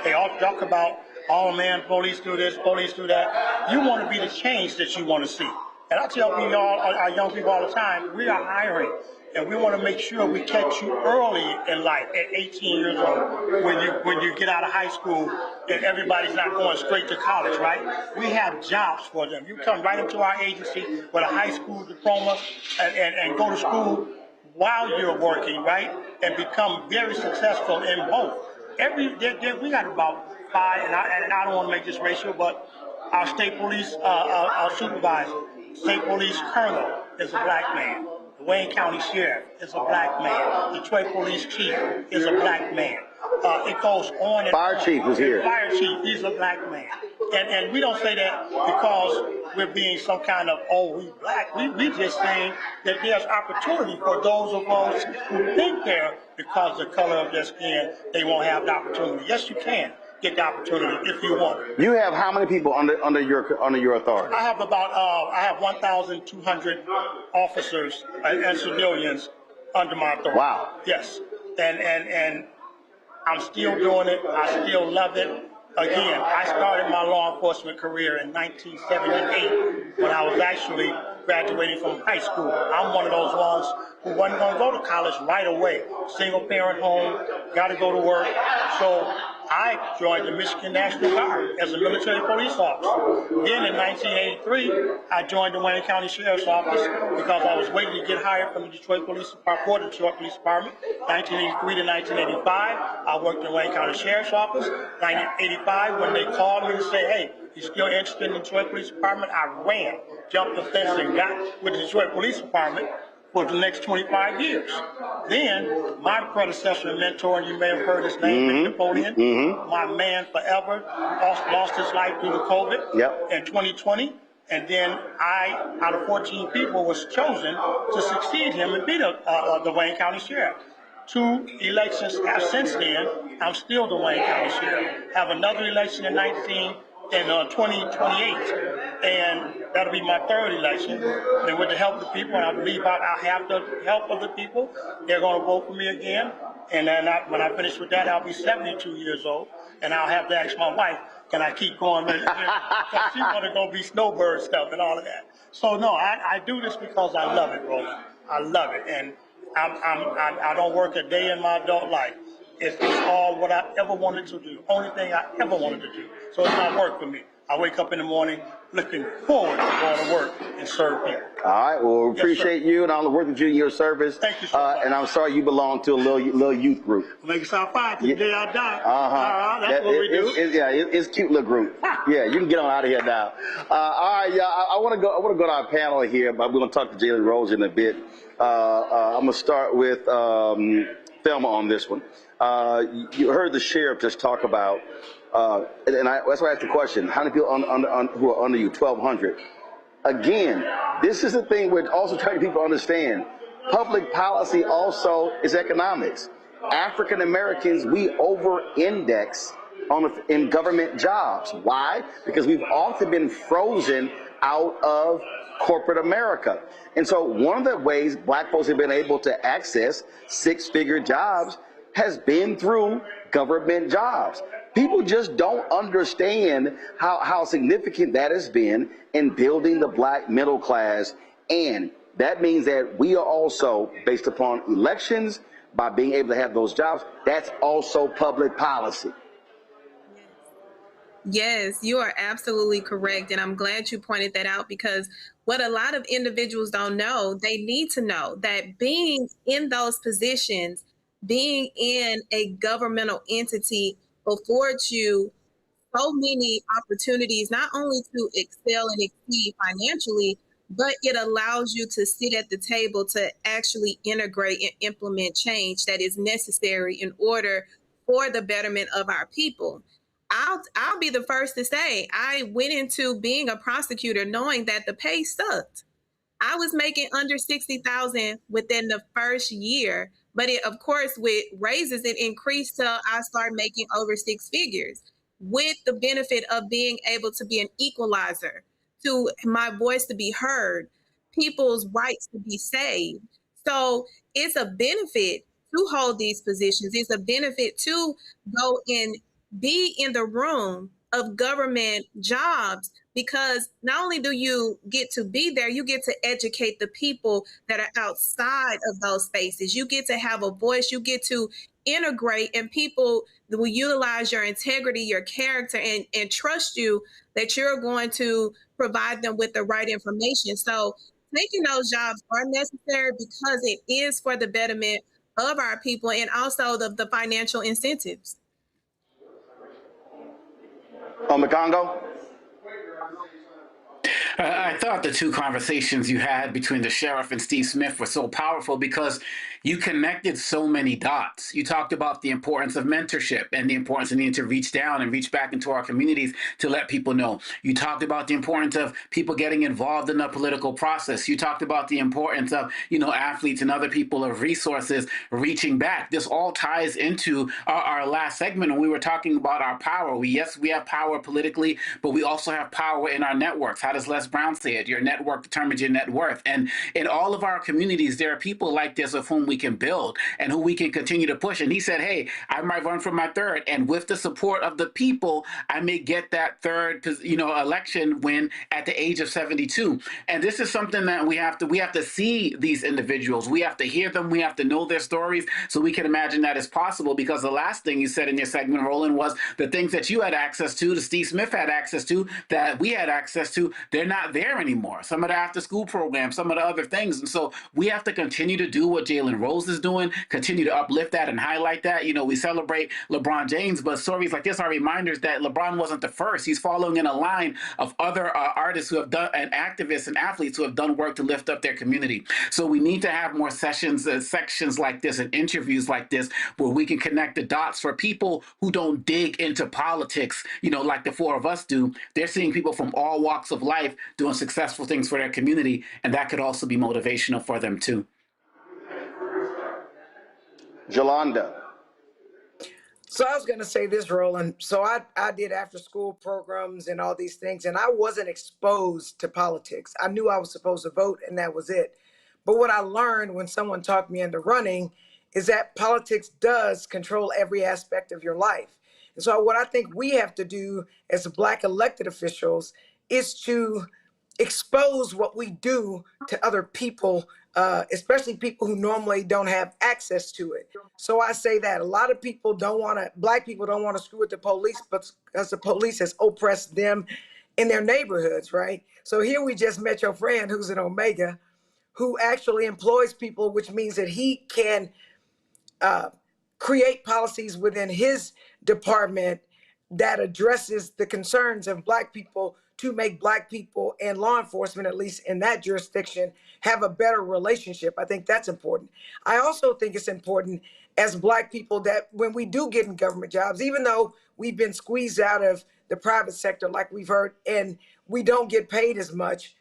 They all talk about, oh man, police do this, police do that. You want to be the change that you want to see. And I tell people, our young people all the time, we are hiring. And we want to make sure we catch you early in life, at 18 years old, when you get out of high school and everybody's not going straight to college, right? We have jobs for them. You come right into our agency with a high school diploma and go to school while you're working, right? And become very successful in both. We got about 5, and I don't want to make this racial, but our state police our supervisor, state police colonel is a black man. The Wayne County Sheriff is a black man. Detroit Police Chief is a black man. It goes on and Fire on. Chief is here. Fire Chief, he's a black man. And we don't say that because we're being some kind of, oh, we black. We just saying that there's opportunity for those of us who think they're, because of the color of their skin, they won't have the opportunity. Yes, you can get the opportunity if you want it. You have how many people under your authority? I have about I have 1,200 officers and civilians under my authority. Wow. Yes, and I'm still doing it. I still love it. Again, I started my law enforcement career in 1978 when I was actually graduating from high school. I'm one of those ones who wasn't going to go to college right away. Single parent home, got to go to work. So I joined the Michigan National Guard as a military police officer. Then in 1983, I joined the Wayne County Sheriff's Office because I was waiting to get hired from the Detroit Police Department, Detroit Police Department. 1983 to 1985, I worked in the Wayne County Sheriff's Office. 1985, when they called me to say, hey, you still interested in the Detroit Police Department? I ran, jumped the fence, and got with the Detroit Police Department for the next 25 years. Then, my predecessor and mentor, and you may have heard his name, Napoleon, my man forever, lost his life due to COVID in 2020. And then I, out of 14 people, was chosen to succeed him and be the Wayne County Sheriff. 2 elections since then, I'm still the Wayne County Sheriff. Have another election in 2028, and that'll be my 3rd election. And with the help of the people, and I believe I have the help of the people, they're going to vote for me again. And then when I finish with that, I'll be 72 years old, and I'll have to ask my wife, can I keep going? Because she's going to go be snowbird stuff and all of that. So no, I do this because I love it, Roland. I love it, and I don't work a day in my adult life. It's all what I ever wanted to do. Only thing I ever wanted to do. So it's not work for me. I wake up in the morning looking forward to going to work and serve people. All right. Well, we appreciate you and all the work that you do in your service. Thank you so much. And I'm sorry you belong to a little youth group. Make it sound fine till the day I die. That's what we do. It's a cute little group. Yeah, you can get on out of here now. All right, I want to go to our panel here, but we're going to talk to Jalen Rose in a bit. I'm going to start with Thelma on this one. You heard the sheriff just talk about, that's why I asked the question, how many people who are under you? 1,200. Again, this is the thing we're also trying to get people to understand. Public policy also is economics. African Americans, we over-index in government jobs. Why? Because we've often been frozen out of corporate America. And so one of the ways black folks have been able to access six-figure jobs has been through government jobs. People just don't understand how significant that has been in building the black middle class. And that means that we are also, based upon elections, by being able to have those jobs, that's also public policy. Yes, you are absolutely correct. And I'm glad you pointed that out, because what a lot of individuals don't know, they need to know that being in those positions, being in a governmental entity affords you so many opportunities, not only to excel and exceed financially, but it allows you to sit at the table to actually integrate and implement change that is necessary in order for the betterment of our people. I'll be the first to say I went into being a prosecutor knowing that the pay sucked. I was making under 60,000 within the first year, but it, of course, with raises, it increased till I started making over six figures, with the benefit of being able to be an equalizer, to my voice to be heard, people's rights to be saved. So it's a benefit to hold these positions. It's a benefit to go and be in the room of government jobs, because not only do you get to be there, you get to educate the people that are outside of those spaces. You get to have a voice, you get to integrate, and people will utilize your integrity, your character, and trust you that you're going to provide them with the right information. So taking those jobs are necessary because it is for the betterment of our people, and also the financial incentives. Congo? I thought the two conversations you had between the sheriff and Steve Smith were so powerful because you connected so many dots. You talked about the importance of mentorship and the importance of needing to reach down and reach back into our communities to let people know. You talked about the importance of people getting involved in the political process. You talked about the importance of, athletes and other people of resources reaching back. This all ties into our last segment when we were talking about our power. We have power politically, but we also have power in our networks. How does Les Brown say it? Your network determines your net worth. And in all of our communities, there are people like this of whom we can build and who we can continue to push. And he said, hey, I might run for my third. And with the support of the people, I may get that third, election win at the age of 72. And this is something that we have to see these individuals. We have to hear them. We have to know their stories so we can imagine that is possible. Because the last thing you said in your segment, Roland, was the things that you had access to, that Steve Smith had access to, that we had access to, they're not there anymore. Some of the after school programs, some of the other things. And so we have to continue to do what Jalen Rose is doing, continue to uplift that and highlight that. We celebrate LeBron James, but stories like this are reminders that LeBron wasn't the first. He's following in a line of other artists who have done, and activists and athletes who have done work to lift up their community. So we need to have more sections like this and interviews like this where we can connect the dots for people who don't dig into politics, like the four of us do. They're seeing people from all walks of life doing successful things for their community, and that could also be motivational for them too. Jolanda. So I was going to say this, Roland. So I did after school programs and all these things, and I wasn't exposed to politics. I knew I was supposed to vote, and that was it. But what I learned when someone talked me into running is that politics does control every aspect of your life. And so what I think we have to do as Black elected officials is to expose what we do to other people, especially people who normally don't have access to it. So I say that a lot of people Black people don't want to screw with the police, but because the police has oppressed them in their neighborhoods, right? So here we just met your friend who's an Omega, who actually employs people, which means that he can create policies within his department that addresses the concerns of Black people to make Black people and law enforcement, at least in that jurisdiction, have a better relationship. I think that's important. I also think it's important as Black people that when we do get in government jobs, even though we've been squeezed out of the private sector, like we've heard, and we don't get paid as much,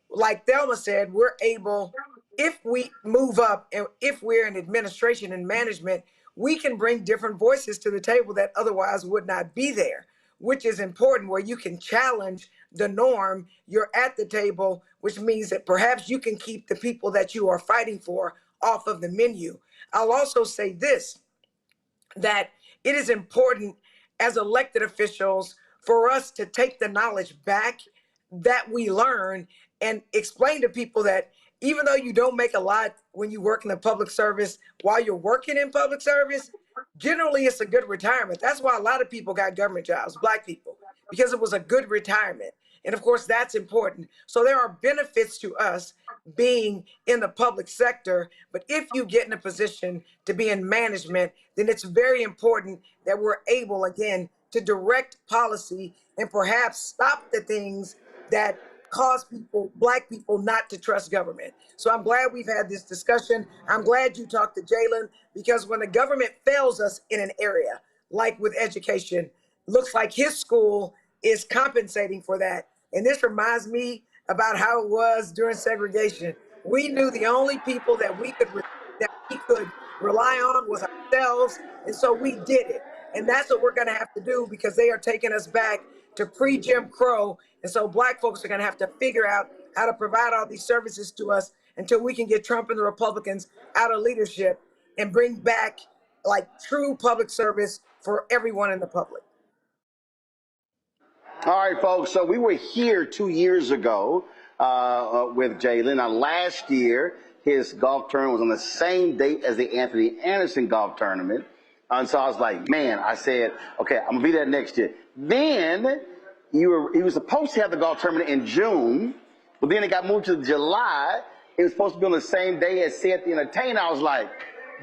like Thelma said, we're able if we move up and if we're in administration and management, we can bring different voices to the table that otherwise would not be there, which is important, where you can challenge the norm. You're at the table, which means that perhaps you can keep the people that you are fighting for off of the menu. I'll also say this, that it is important as elected officials for us to take the knowledge back that we learn and explain to people that even though you don't make a lot when you work in the public service, while you're working in public service, generally it's a good retirement. That's why a lot of people got government jobs, Black people, because it was a good retirement. And of course, that's important. So there are benefits to us being in the public sector. But if you get in a position to be in management, then it's very important that we're able, again, to direct policy and perhaps stop the things that cause people, Black people, not to trust government. So I'm glad we've had this discussion. I'm glad you talked to Jalen, because when the government fails us in an area, like with education, looks like his school is compensating for that. And this reminds me about how it was during segregation. We knew the only people that we could rely on was ourselves, and so we did it. And that's what we're going to have to do, because they are taking us back to pre-Jim Crow. And so Black folks are going to have to figure out how to provide all these services to us until we can get Trump and the Republicans out of leadership and bring back like true public service for everyone in the public. All right, folks. So we were here 2 years ago with Jalen. Now, last year, his golf tournament was on the same date as the Anthony Anderson golf tournament. And so I was like, man, I said, okay, I'm going to be there next year. Then he was supposed to have the golf tournament in June, but then it got moved to July. It was supposed to be on the same day as Said the Entertainer. I was like,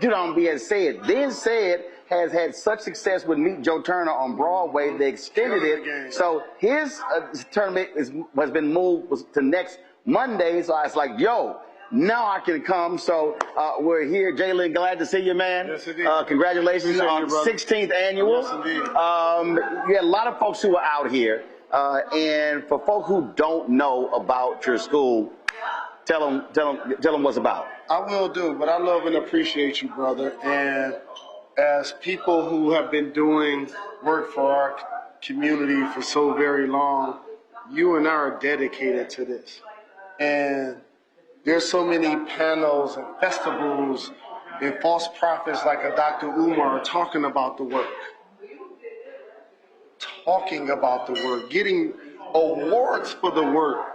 dude, I'm going to be at Said. Then Said has had such success with Meet Joe Turner on Broadway, they extended it. So his tournament has been moved to next Monday. So I was like, yo, now I can come. So we're here. Jalen, glad to see you, man. Yes, indeed. Congratulations on 16th annual. Yes, indeed. You had a lot of folks who are out here. And for folk who don't know about your school, tell them what's about. I will do, but I love and appreciate you, brother. And as people who have been doing work for our community for so very long, you and I are dedicated to this. And there's so many panels and festivals and false prophets like a Dr. Umar talking about the work. Getting awards for the work.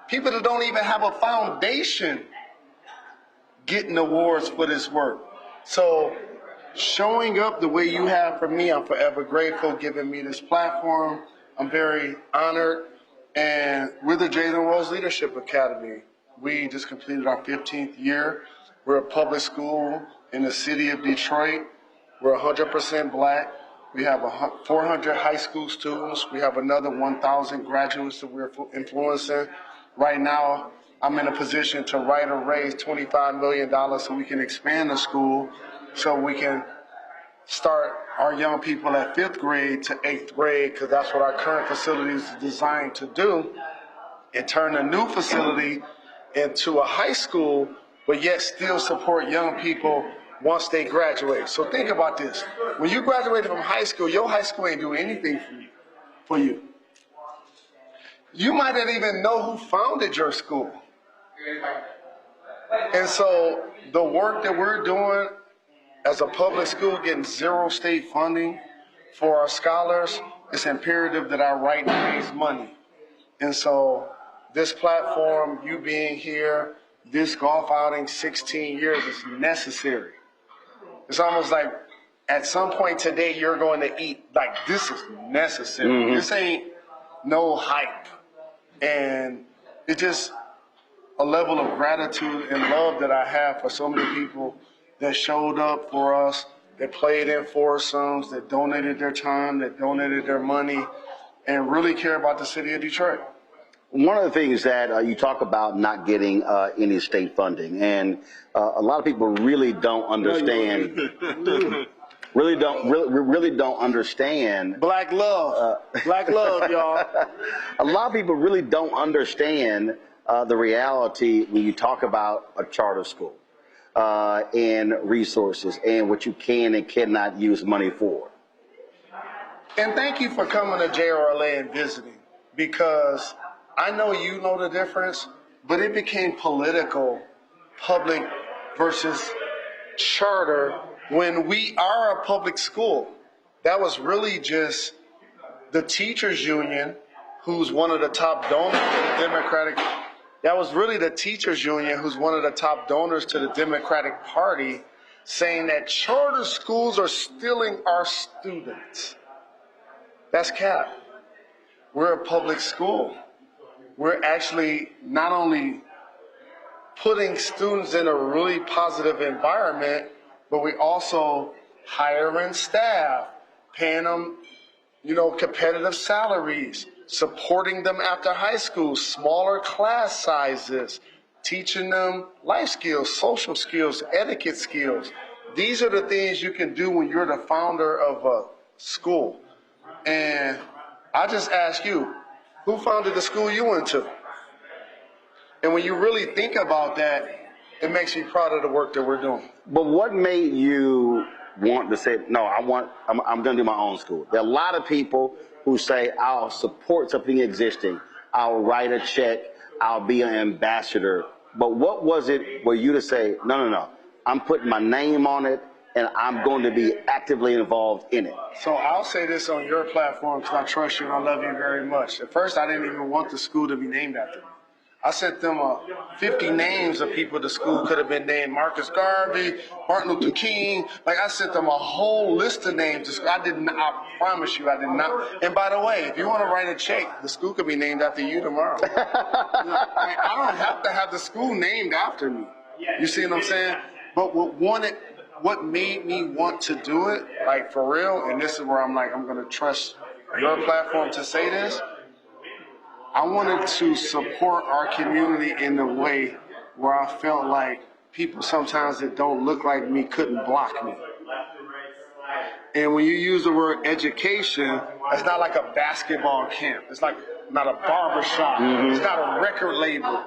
People that don't even have a foundation getting awards for this work. So showing up the way you have for me, I'm forever grateful, giving me this platform. I'm very honored. And we're the Jalen Rose Leadership Academy. We just completed our 15th year. We're a public school in the city of Detroit. We're 100% Black. We have 400 high school students. We have another 1,000 graduates that we're influencing. Right now, I'm in a position to write or raise $25 million so we can expand the school, so we can start our young people at 5th grade to 8th grade, because that's what our current facility is designed to do, and turn a new facility into a high school, but yet still support young people once they graduate. So think about this. When you graduated from high school, your high school ain't doing anything for you. You might not even know who founded your school. And so the work that we're doing as a public school, getting 0 state funding for our scholars, it's imperative that I write and raise money. And so this platform, you being here, this golf outing, 16 years, is necessary. It's almost like at some point today you're going to eat. Like, this is necessary. Mm-hmm. This ain't no hype. And it's just a level of gratitude and love that I have for so many people that showed up for us, that played in foursomes, that donated their time, that donated their money, and really care about the city of Detroit. One of the things that you talk about not getting any state funding, and a lot of people really don't understand. Really don't understand. Black love, black love, y'all. A lot of people really don't understand the reality when you talk about a charter school and resources and what you can and cannot use money for. And thank you for coming to JRLA and visiting, because I know you know the difference, but it became political, public versus charter, when we are a public school. That was really just the teachers union, who's one of the top donors to the Democratic. That was really the teachers union, who's one of the top donors to the Democratic Party, saying that charter schools are stealing our students. That's cap. We're a public school. We're actually not only putting students in a really positive environment, but we also hiring staff, paying them, competitive salaries, supporting them after high school, smaller class sizes, teaching them life skills, social skills, etiquette skills. These are the things you can do when you're the founder of a school. And I just ask you, who founded the school you went to? And when you really think about that, it makes me proud of the work that we're doing. But what made you want to say, no, I'm going to do my own school? There are a lot of people who say, I'll support something existing, I'll write a check, I'll be an ambassador. But what was it for you to say, no, I'm putting my name on it and I'm going to be actively involved in it? So I'll say this on your platform because I trust you and I love you very much. At first, I didn't even want the school to be named after me. I sent them 50 names of people the school could have been named. Marcus Garvey, Martin Luther King. Like, I sent them a whole list of names. I promise you, I did not. And by the way, if you want to write a check, the school could be named after you tomorrow. I don't have to have the school named after me. You see what I'm saying? But what made me want to do it, like for real, and this is where I'm like, I'm going to trust your platform to say this. I wanted to support our community in a way where I felt like people sometimes that don't look like me couldn't block me. And when you use the word education, it's not like a basketball camp. It's like not a barbershop. Mm-hmm. It's not a record label.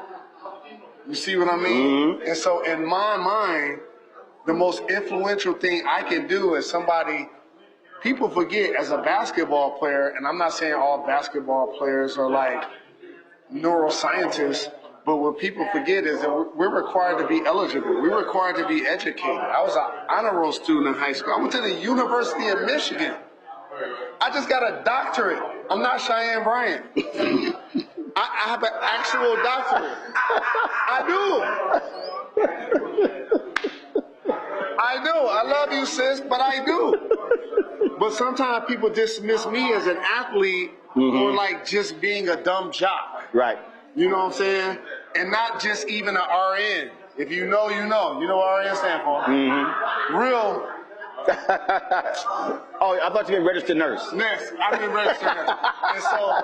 You see what I mean? Mm-hmm. And so in my mind, the most influential thing I can do is somebody. People forget as a basketball player, and I'm not saying all basketball players are like neuroscientists, but what people forget is that we're required to be eligible. We're required to be educated. I was an honor roll student in high school. I went to the University of Michigan. I just got a doctorate. I'm not Cheyenne Bryant. I have an actual doctorate. I do. I love you, sis, but I do. But sometimes people dismiss me as an athlete or like just being a dumb jock. Right. You know what I'm saying? And not just even an RN. If you know, you know. You know what RN stand for? Mm-hmm. Real. Oh, I thought you meant registered nurse. Yes, I've been registered nurse. And so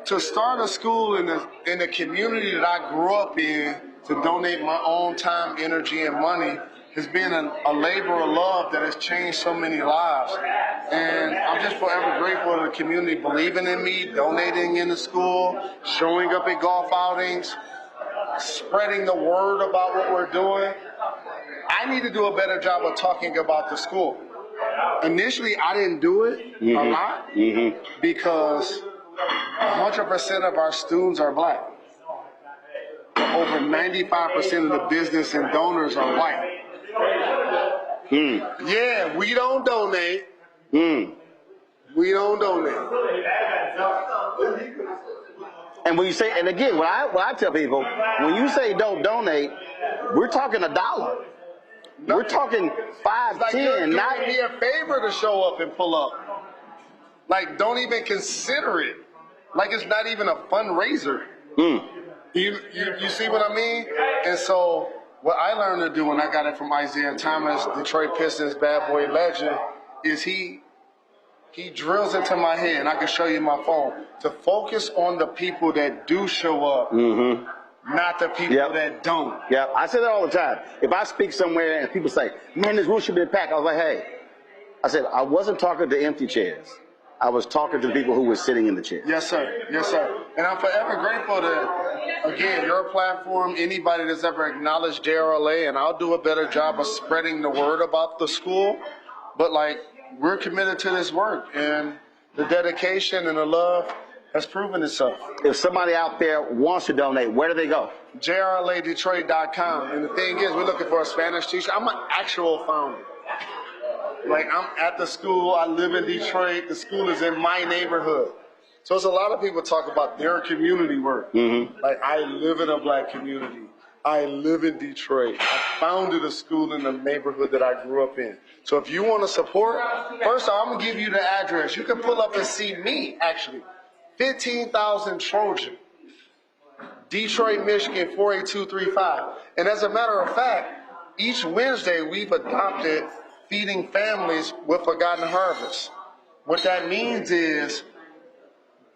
to start a school in the community that I grew up in, to donate my own time, energy, and money, has been a labor of love that has changed so many lives. And I'm just forever grateful to the community believing in me, donating in the school, showing up at golf outings, spreading the word about what we're doing. I need to do a better job of talking about the school. Initially, I didn't do it a lot because 100% of our students are black. Over 95% of the business and donors are white. Yeah, we don't donate. We don't donate. And when you say, and again, what I tell people, when you say don't donate, we're talking $1. No, we're talking 5, like 10. You're doing not me a favor to show up and pull up. Like, don't even consider it. Like, it's not even a fundraiser. You see what I mean? And so what I learned to do when I got it from Isaiah Thomas, Detroit Pistons bad boy legend, is he drills into my head, and I can show you my phone, to focus on the people that do show up, not the people that don't. Yeah, I say that all the time. If I speak somewhere and people say, man, this room should be packed, I was like, hey, I said, I wasn't talking to empty chairs. I was talking to the people who were sitting in the chair. Yes, sir. Yes, sir. And I'm forever grateful to, again, your platform, anybody that's ever acknowledged JRLA, and I'll do a better job of spreading the word about the school. But, like, we're committed to this work, and the dedication and the love has proven itself. If somebody out there wants to donate, where do they go? JRLADetroit.com. And the thing is, we're looking for a Spanish teacher. I'm an actual founder. Like, I'm at the school. I live in Detroit. The school is in my neighborhood. So it's a lot of people talk about their community work. Like, I live in a black community. I live in Detroit. I founded a school in the neighborhood that I grew up in. So if you want to support, first off, I'm going to give you the address. You can pull up and see me, actually. 15,000 Trojan, Detroit, Michigan, 48235. And as a matter of fact, each Wednesday we've adopted feeding families with Forgotten Harvest. What that means is,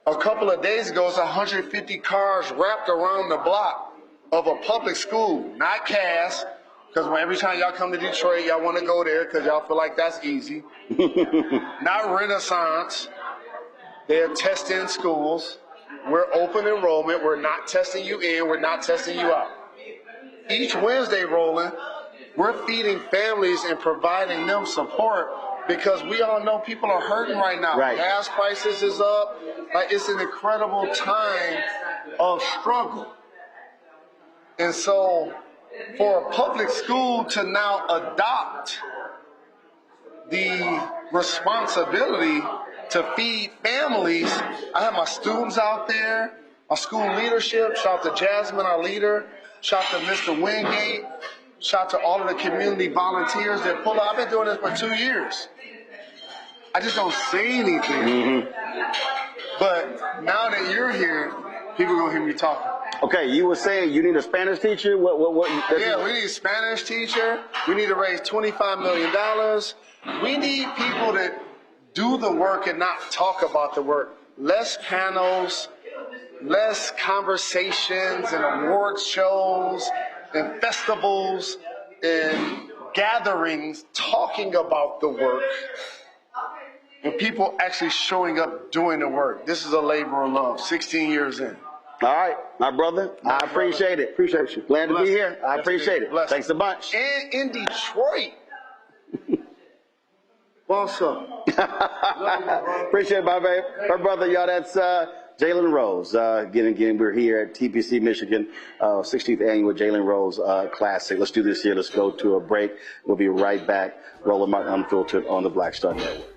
a couple of days ago, it's 150 cars wrapped around the block of a public school, not Cass, because every time y'all come to Detroit, y'all want to go there because y'all feel like that's easy. Not Renaissance. They're testing schools. We're open enrollment. We're not testing you in. We're not testing you out. Each Wednesday, Roland, we're feeding families and providing them support because we all know people are hurting right now. Right. Gas prices is up. Like, it's an incredible time of struggle. And so for a public school to now adopt the responsibility to feed families, I have my students out there, my school leadership, shout out to Jasmine, our leader, shout out to Mr. Wingate, shout out to all of the community volunteers that pull up. I've been doing this for 2 years. I just don't say anything. But now that you're here, people are going to hear me talking. Okay, you were saying you need a Spanish teacher? Yeah, we need a Spanish teacher. We need to raise $25 million. We need people that do the work and not talk about the work. Less panels, less conversations and awards shows and festivals and gatherings talking about the work. And people actually showing up doing the work. This is a labor of love, 16 years in. All right, my brother, I appreciate it. Appreciate you. Glad to be here. I appreciate it. Thanks a bunch. And in Detroit. What's up? Appreciate it, my baby. My brother, y'all, that's Jalen Rose. Again, we're here at TPC, Michigan, 16th annual Jalen Rose Classic. Let's do this here. Let's go to a break. We'll be right back. Roland Martin Unfiltered on the Black Star Network.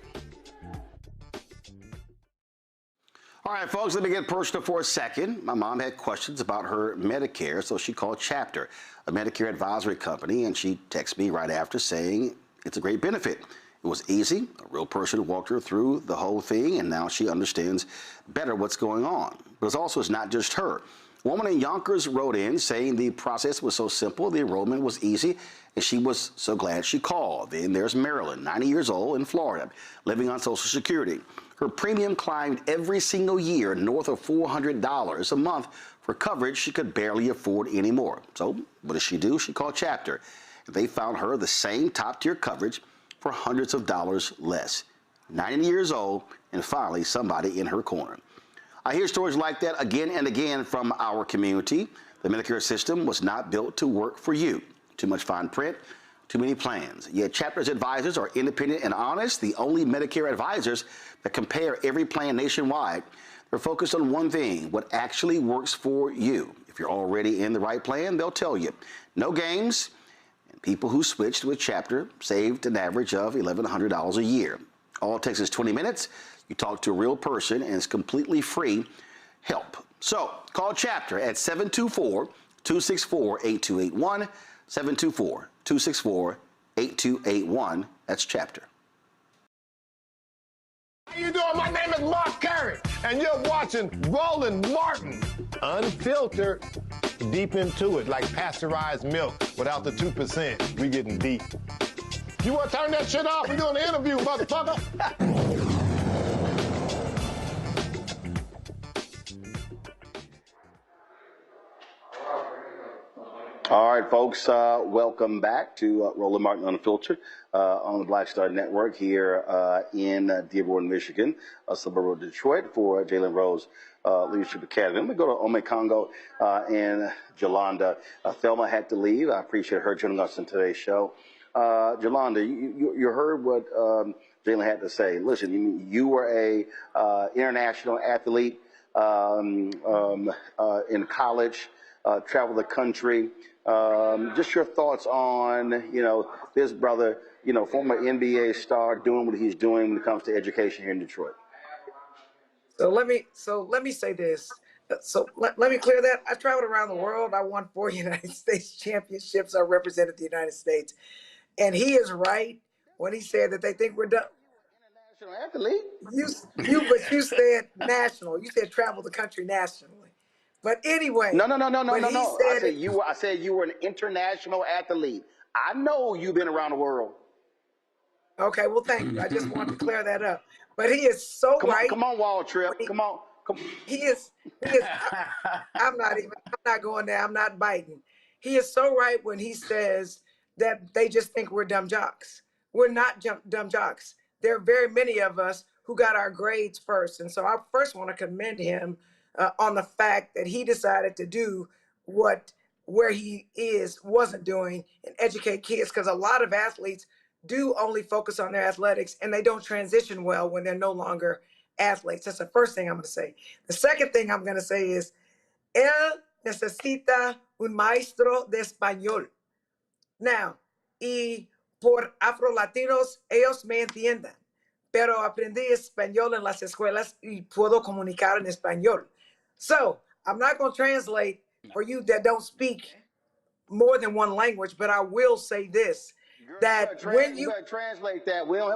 All right, folks, let me get personal for a second. My mom had questions about her Medicare, so she called Chapter, a Medicare advisory company, and she texted me right after saying it's a great benefit. It was easy. A real person walked her through the whole thing, and now she understands better what's going on. But it's not just her. A woman in Yonkers wrote in saying the process was so simple, the enrollment was easy, and she was so glad she called. Then there's Marilyn, 90 years old, in Florida, living on Social Security. Her premium climbed every single year north of $400 a month for coverage she could barely afford anymore. So what does she do? She called Chapter. They found her the same top-tier coverage for hundreds of dollars less. 90 years old, and finally somebody in her corner. I hear stories like that again and again from our community. The Medicare system was not built to work for you. Too much fine print, too many plans. Yet Chapter's advisors are independent and honest, the only Medicare advisors that compare every plan nationwide. They're focused on one thing, what actually works for you. If you're already in the right plan, they'll tell you. No games. And people who switched with Chapter saved an average of $1,100 a year. All it takes is 20 minutes. You talk to a real person, and it's completely free help. So call Chapter at 724-264-8281, 724-264-8281. That's Chapter. How you doing? My name is Mark Curry, and you're watching Roland Martin Unfiltered. Deep into it, like pasteurized milk without the 2%. We getting deep. You want to turn that shit off? We're doing an interview, motherfucker. All right, folks, welcome back to Roland Martin Unfiltered on the Black Star Network here in Dearborn, Michigan, a suburb of Detroit for Jalen Rose Leadership Academy. I'm going to go to Ome Congo and Jolanda. Thelma had to leave. I appreciate her joining us on today's show. Jolanda, you heard what Jalen had to say. Listen, you were a international athlete in college, traveled the country. Just your thoughts on, this brother, former NBA star doing what he's doing when it comes to education here in Detroit. So let me say this. So let me clear that. I traveled around the world. I won 4 United States championships. I represented the United States. And he is right when he said that they think we're done. International athlete? But you said national. You said travel the country nationally. But anyway. No. I said you were an international athlete. I know you've been around the world. Okay, well, thank you. I just wanted to clear that up. But he is so right. Come on, Wall Trip. Come on. He is. I'm not going there. I'm not biting. He is so right when he says that they just think we're dumb jocks. We're not dumb jocks. There are very many of us who got our grades first. And so I first want to commend him on the fact that he decided to do where he wasn't doing and educate kids, because a lot of athletes do only focus on their athletics and they don't transition well when they're no longer athletes. That's the first thing I'm going to say. The second thing I'm going to say is, él necesita un maestro de español. Now, y por afro-latinos, ellos me entienden, pero aprendí español en las escuelas y puedo comunicar en español. So, I'm not going to translate for you that don't speak more than one language, but I will say this. That when you better translate that, we don't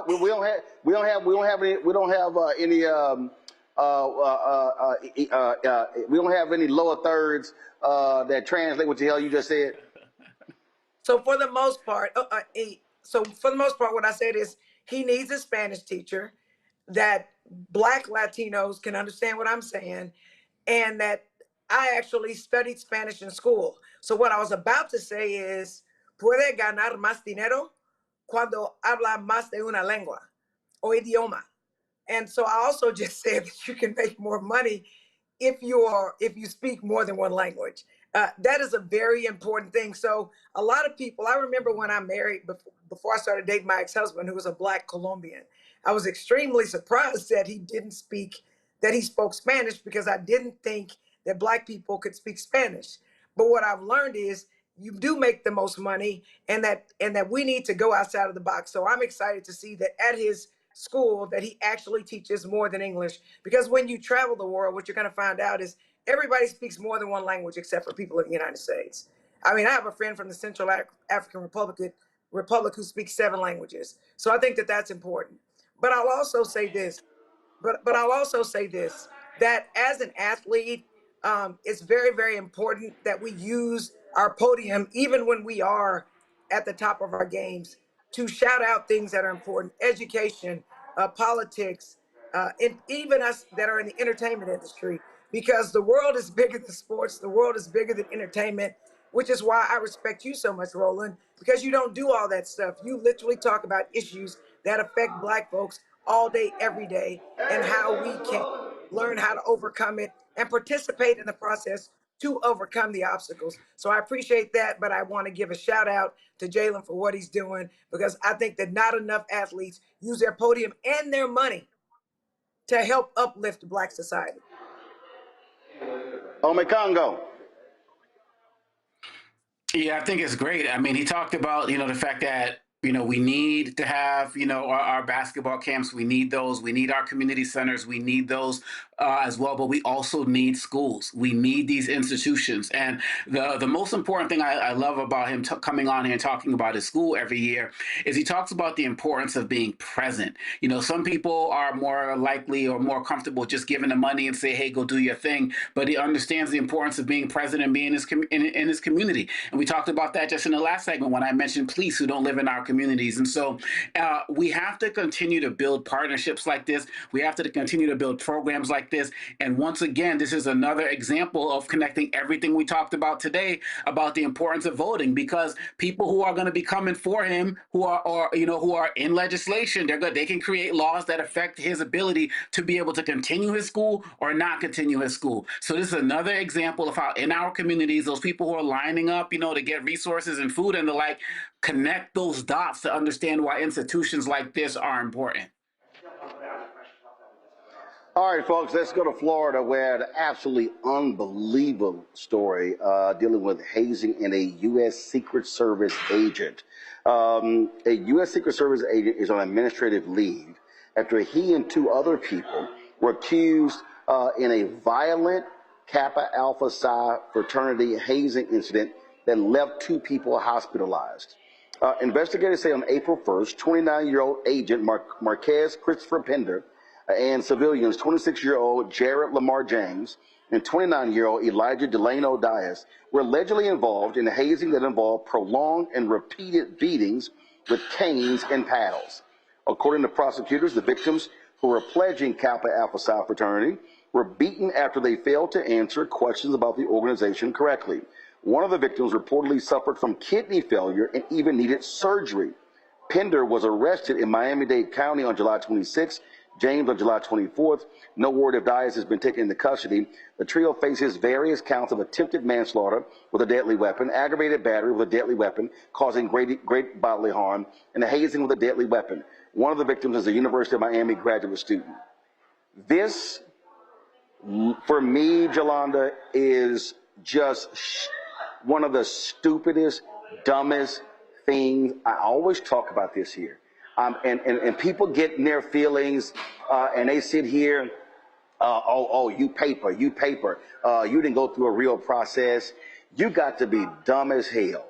have any lower thirds that translate what the hell you just said. So for the most part, what I said is he needs a Spanish teacher, that Black Latinos can understand what I'm saying, and that I actually studied Spanish in school. So what I was about to say is, puede ganar más dinero cuando habla más de una lengua o idioma. And so I also just said that you can make more money if you speak more than one language. That is a very important thing. So a lot of people, I remember when I married, before I started dating my ex-husband, who was a Black Colombian, I was extremely surprised that he spoke Spanish, because I didn't think that Black people could speak Spanish. But what I've learned is you do make the most money, and that we need to go outside of the box. So I'm excited to see that at his school that he actually teaches more than English, because when you travel the world, what you're going to find out is everybody speaks more than one language except for people in the United States. I mean, I have a friend from the Central African Republic who speaks 7 languages. So I think that that's important. But I'll also say this, that as an athlete, it's very, very important that we use our podium, even when we are at the top of our games, to shout out things that are important: education, politics, and even us that are in the entertainment industry, because the world is bigger than sports. The world is bigger than entertainment, which is why I respect you so much, Roland, because you don't do all that stuff. You literally talk about issues that affect Black folks all day, every day, and how we can learn how to overcome it and participate in the process to overcome the obstacles. So I appreciate that, but I want to give a shout out to Jalen for what he's doing, because I think that not enough athletes use their podium and their money to help uplift Black society. Ome Congo. Yeah, I think it's great. I mean, he talked about, the fact that, we need to have, our basketball camps. We need those. We need our community centers. We need those as well. But we also need schools. We need these institutions. And the most important thing I love about him coming on here and talking about his school every year is he talks about the importance of being present. Some people are more likely or more comfortable just giving the money and say, hey, go do your thing. But he understands the importance of being present and being in his community. And we talked about that just in the last segment when I mentioned police who don't live in our communities. And so we have to continue to build partnerships like this. We have to continue to build programs like like this. And once again, this is another example of connecting everything we talked about today about the importance of voting, because people who are going to be coming for him, who are in legislation, they can create laws that affect his ability to be able to continue his school or not continue his school. So this is another example of how in our communities, those people who are lining up, to get resources and food and the like, connect those dots to understand why institutions like this are important. All right, folks, let's go to Florida, where the absolutely unbelievable story dealing with hazing in a U.S. Secret Service agent. A U.S. Secret Service agent is on administrative leave after he and two other people were accused in a violent Kappa Alpha Psi fraternity hazing incident that left two people hospitalized. Investigators say on April 1st, 29-year-old agent Marquez Christopher Pender and civilians 26-year-old Jared Lamar James and 29-year-old Elijah Delano Diaz were allegedly involved in a hazing that involved prolonged and repeated beatings with canes and paddles. According to prosecutors, the victims, who were pledging Kappa Alpha Psi fraternity, were beaten after they failed to answer questions about the organization correctly. One of the victims reportedly suffered from kidney failure and even needed surgery. Pender was arrested in Miami-Dade County on July 26th, James on July 24th. No word if Diaz has been taken into custody. The trio faces various counts of attempted manslaughter with a deadly weapon, aggravated battery with a deadly weapon, causing great bodily harm, and hazing with a deadly weapon. One of the victims is a University of Miami graduate student. This, for me, Jolanda, is just one of the stupidest, dumbest things. I always talk about this here. And people get in their feelings and they sit here, you paper, you didn't go through a real process. You got to be dumb as hell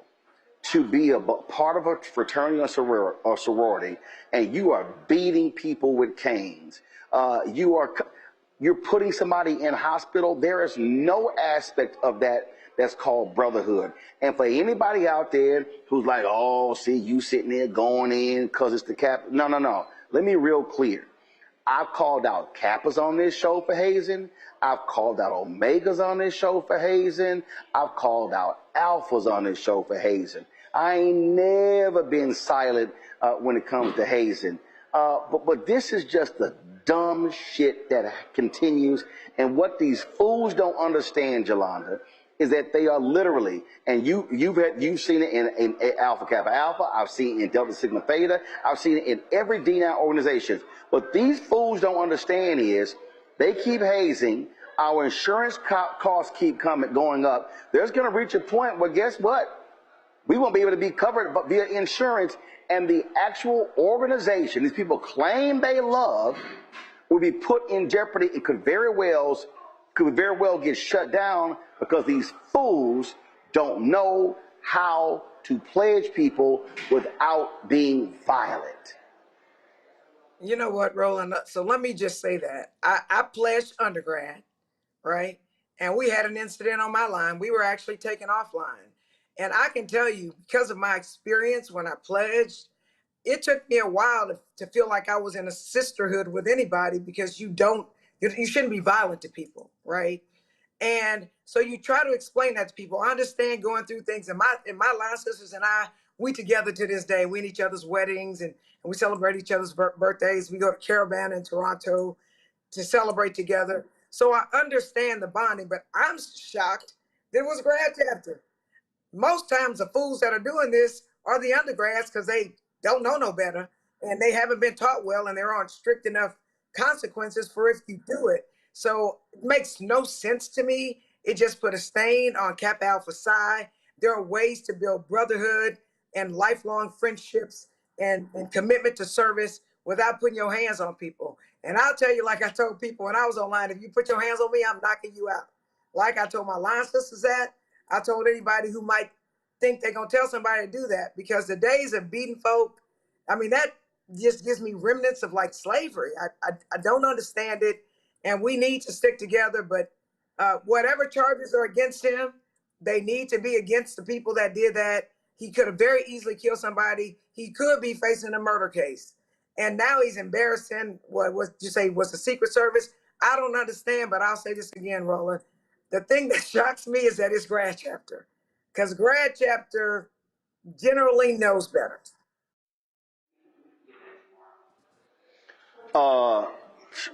to be a part of a fraternity or sorority, and you are beating people with canes. You're putting somebody in hospital. There is no aspect of that that's called brotherhood. And for anybody out there who's like, oh, see, you sitting there going in because it's the Kappa. No. Let me real clear. I've called out Kappas on this show for hazing. I've called out Omegas on this show for hazing. I've called out Alphas on this show for hazing. I ain't never been silent when it comes to hazing. But this is just the dumb shit that continues. And what these fools don't understand, Jolanda, is that they are literally, and you've seen it in Alpha Kappa Alpha, I've seen it in Delta Sigma Theta, I've seen it in every D9 organization. What these fools don't understand is they keep hazing, our insurance costs keep going up. There's going to reach a point where, guess what? We won't be able to be covered via insurance, and the actual organization these people claim they love will be put in jeopardy. It could very well get shut down because these fools don't know how to pledge people without being violent. You know what, Roland? So let me just say that. I pledged undergrad, right? And we had an incident on my line. We were actually taken offline. And I can tell you, because of my experience when I pledged, it took me a while to feel like I was in a sisterhood with anybody, because you shouldn't be violent to people, right? And so you try to explain that to people. I understand going through things, and my line sisters and I, we together to this day. We in each other's weddings and we celebrate each other's birthdays. We go to Caravan in Toronto to celebrate together. So I understand the bonding, but I'm shocked that it was a grad chapter. Most times the fools that are doing this are the undergrads, because they don't know no better and they haven't been taught well, and there aren't strict enough consequences for if you do it. So it makes no sense to me. It just put a stain on Kappa Alpha Psi. There are ways to build brotherhood and lifelong friendships and commitment to service without putting your hands on people. And I'll tell you, like I told people when I was online, if you put your hands on me, I'm knocking you out. Like I told my line sisters that, I told anybody who might think they're going to tell somebody to do that, because the days of beating folk, I mean, that just gives me remnants of like slavery. I don't understand it, and we need to stick together. But whatever charges are against him, they need to be against the people that did that. He could have very easily killed somebody. He could be facing a murder case. And now he's embarrassing what was you say was the Secret Service. I don't understand, but I'll say this again, Roland. The thing that shocks me is that it's grad chapter, because grad chapter generally knows better.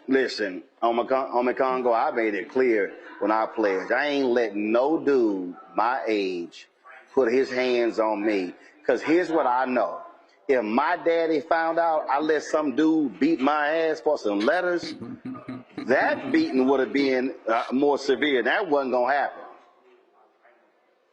Listen, on my Congo, I made it clear when I pledged. I ain't letting no dude my age put his hands on me. Because here's what I know. If my daddy found out I let some dude beat my ass for some letters, that beating would have been more severe. That wasn't going to happen.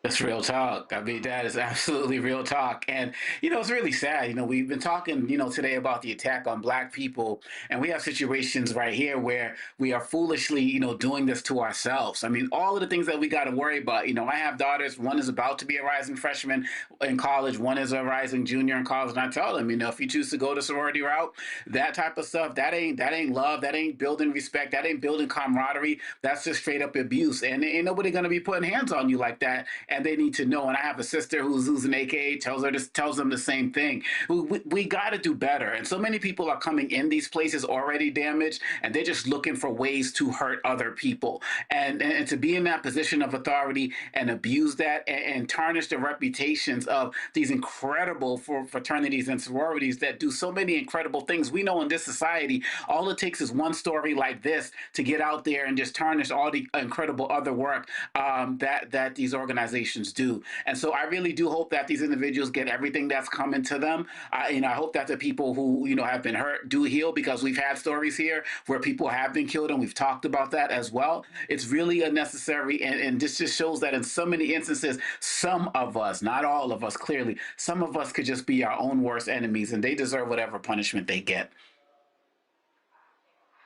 That's real talk. I mean, that is absolutely real talk. And, it's really sad. We've been talking, today about the attack on Black people. And we have situations right here where we are foolishly, doing this to ourselves. I mean, all of the things that we got to worry about. I have daughters. One is about to be a rising freshman in college. One is a rising junior in college. And I tell them, if you choose to go the sorority route, that type of stuff, that ain't love. That ain't building respect. That ain't building camaraderie. That's just straight up abuse. And ain't nobody going to be putting hands on you like that. And they need to know. And I have a sister who's an AKA, tells them the same thing. We got to do better. And so many people are coming in these places already damaged, and they're just looking for ways to hurt other people. And to be in that position of authority and abuse that and tarnish the reputations of these incredible fraternities and sororities that do so many incredible things. We know in this society, all it takes is one story like this to get out there and just tarnish all the incredible other work that these organizations do. And so I really do hope that these individuals get everything that's coming to them. I hope that the people who, have been hurt do heal, because we've had stories here where people have been killed, and we've talked about that as well. It's really unnecessary. And this just shows that in so many instances, some of us, not all of us, clearly, some of us could just be our own worst enemies, and they deserve whatever punishment they get.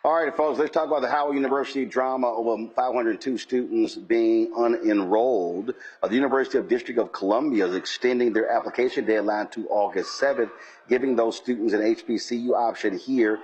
All right, folks, let's talk about the Howard University drama over 502 students being unenrolled. The University of District of Columbia is extending their application deadline to August 7th, giving those students an HBCU option here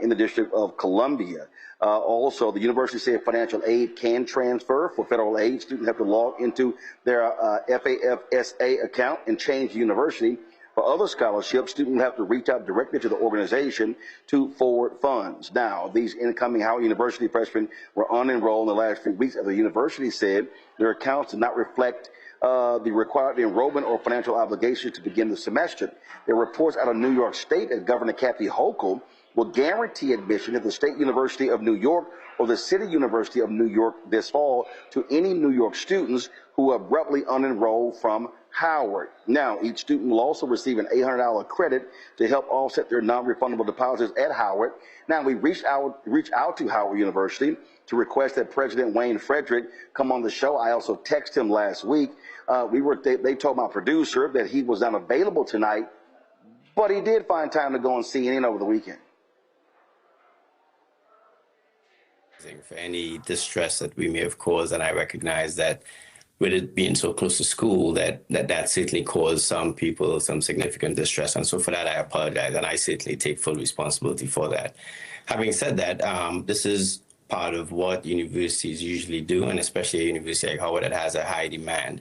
in the District of Columbia. Also, the university said financial aid can transfer. For federal aid, students have to log into their FAFSA account and change the university. For other scholarships, students have to reach out directly to the organization to forward funds. Now, these incoming Howard University freshmen were unenrolled in the last few weeks, as the university said their accounts did not reflect the required enrollment or financial obligation to begin the semester. There are reports out of New York State that Governor Kathy Hochul will guarantee admission at the State University of New York or the City University of New York this fall to any New York students who abruptly unenroll from Howard. Now, each student will also receive an $800 credit to help offset their non-refundable deposits at Howard. Now, we reached out to Howard University to request that President Wayne Frederick come on the show. I also texted him last week. They told my producer that he was not available tonight, but he did find time to go on CNN over the weekend. For any distress that we may have caused, and I recognize that with it being so close to school, that certainly caused some people some significant distress. And so for that, I apologize, and I certainly take full responsibility for that. Having said that, this is part of what universities usually do, and especially a university like Howard that has a high demand.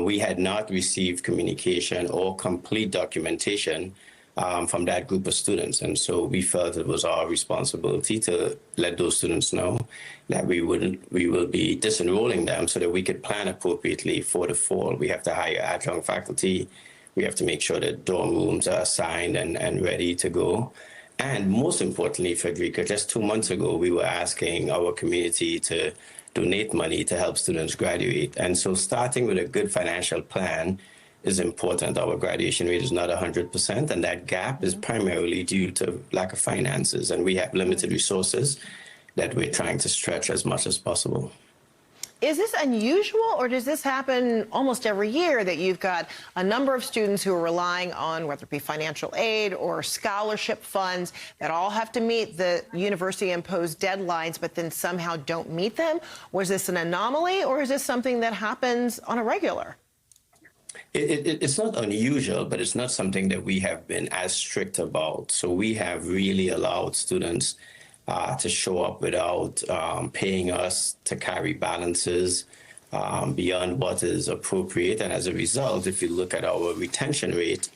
We had not received communication or complete documentation from that group of students. And so we felt it was our responsibility to let those students know that we will be disenrolling them so that we could plan appropriately for the fall. We have to hire adjunct faculty. We have to make sure that dorm rooms are assigned and ready to go. And most importantly, Frederica, just 2 months ago, we were asking our community to donate money to help students graduate. And so starting with a good financial plan is important. Our graduation rate is not 100%, and that gap is primarily due to lack of finances, and we have limited resources that we're trying to stretch as much as possible. Is this unusual, or does this happen almost every year, that you've got a number of students who are relying on whether it be financial aid or scholarship funds that all have to meet the university-imposed deadlines but then somehow don't meet them? Was this an anomaly, or is this something that happens on a regular? It's not unusual, but it's not something that we have been as strict about. So we have really allowed students to show up without paying us to carry balances beyond what is appropriate. And as a result, if you look at our retention rate,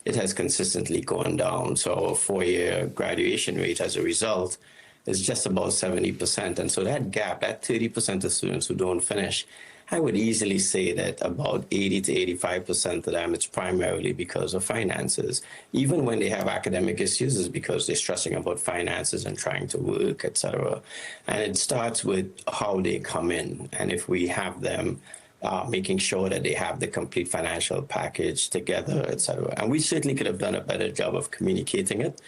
it has consistently gone down. So our 4-year graduation rate, as a result, is just about 70%. And so that gap, that 30% of students who don't finish, I would easily say that about 80 to 85% of them, it's primarily because of finances. Even when they have academic issues, it's because they're stressing about finances and trying to work, etc. And it starts with how they come in. And if we have them making sure that they have the complete financial package together, etc. And we certainly could have done a better job of communicating it.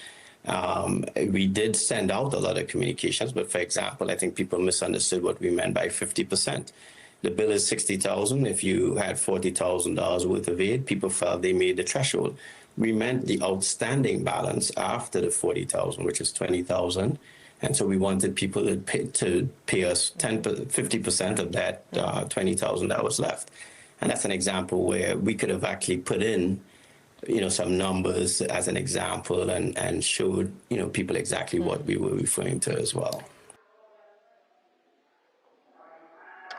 We did send out a lot of communications, but for example, I think people misunderstood what we meant by 50%. The bill is $60,000. If you had $40,000 worth of aid, people felt they made the threshold. We meant the outstanding balance after the $40,000, which is $20,000. And so we wanted people to pay us 50% of that $20,000 that was left. And that's an example where we could have actually put in, some numbers as an example and showed, people exactly what we were referring to as well.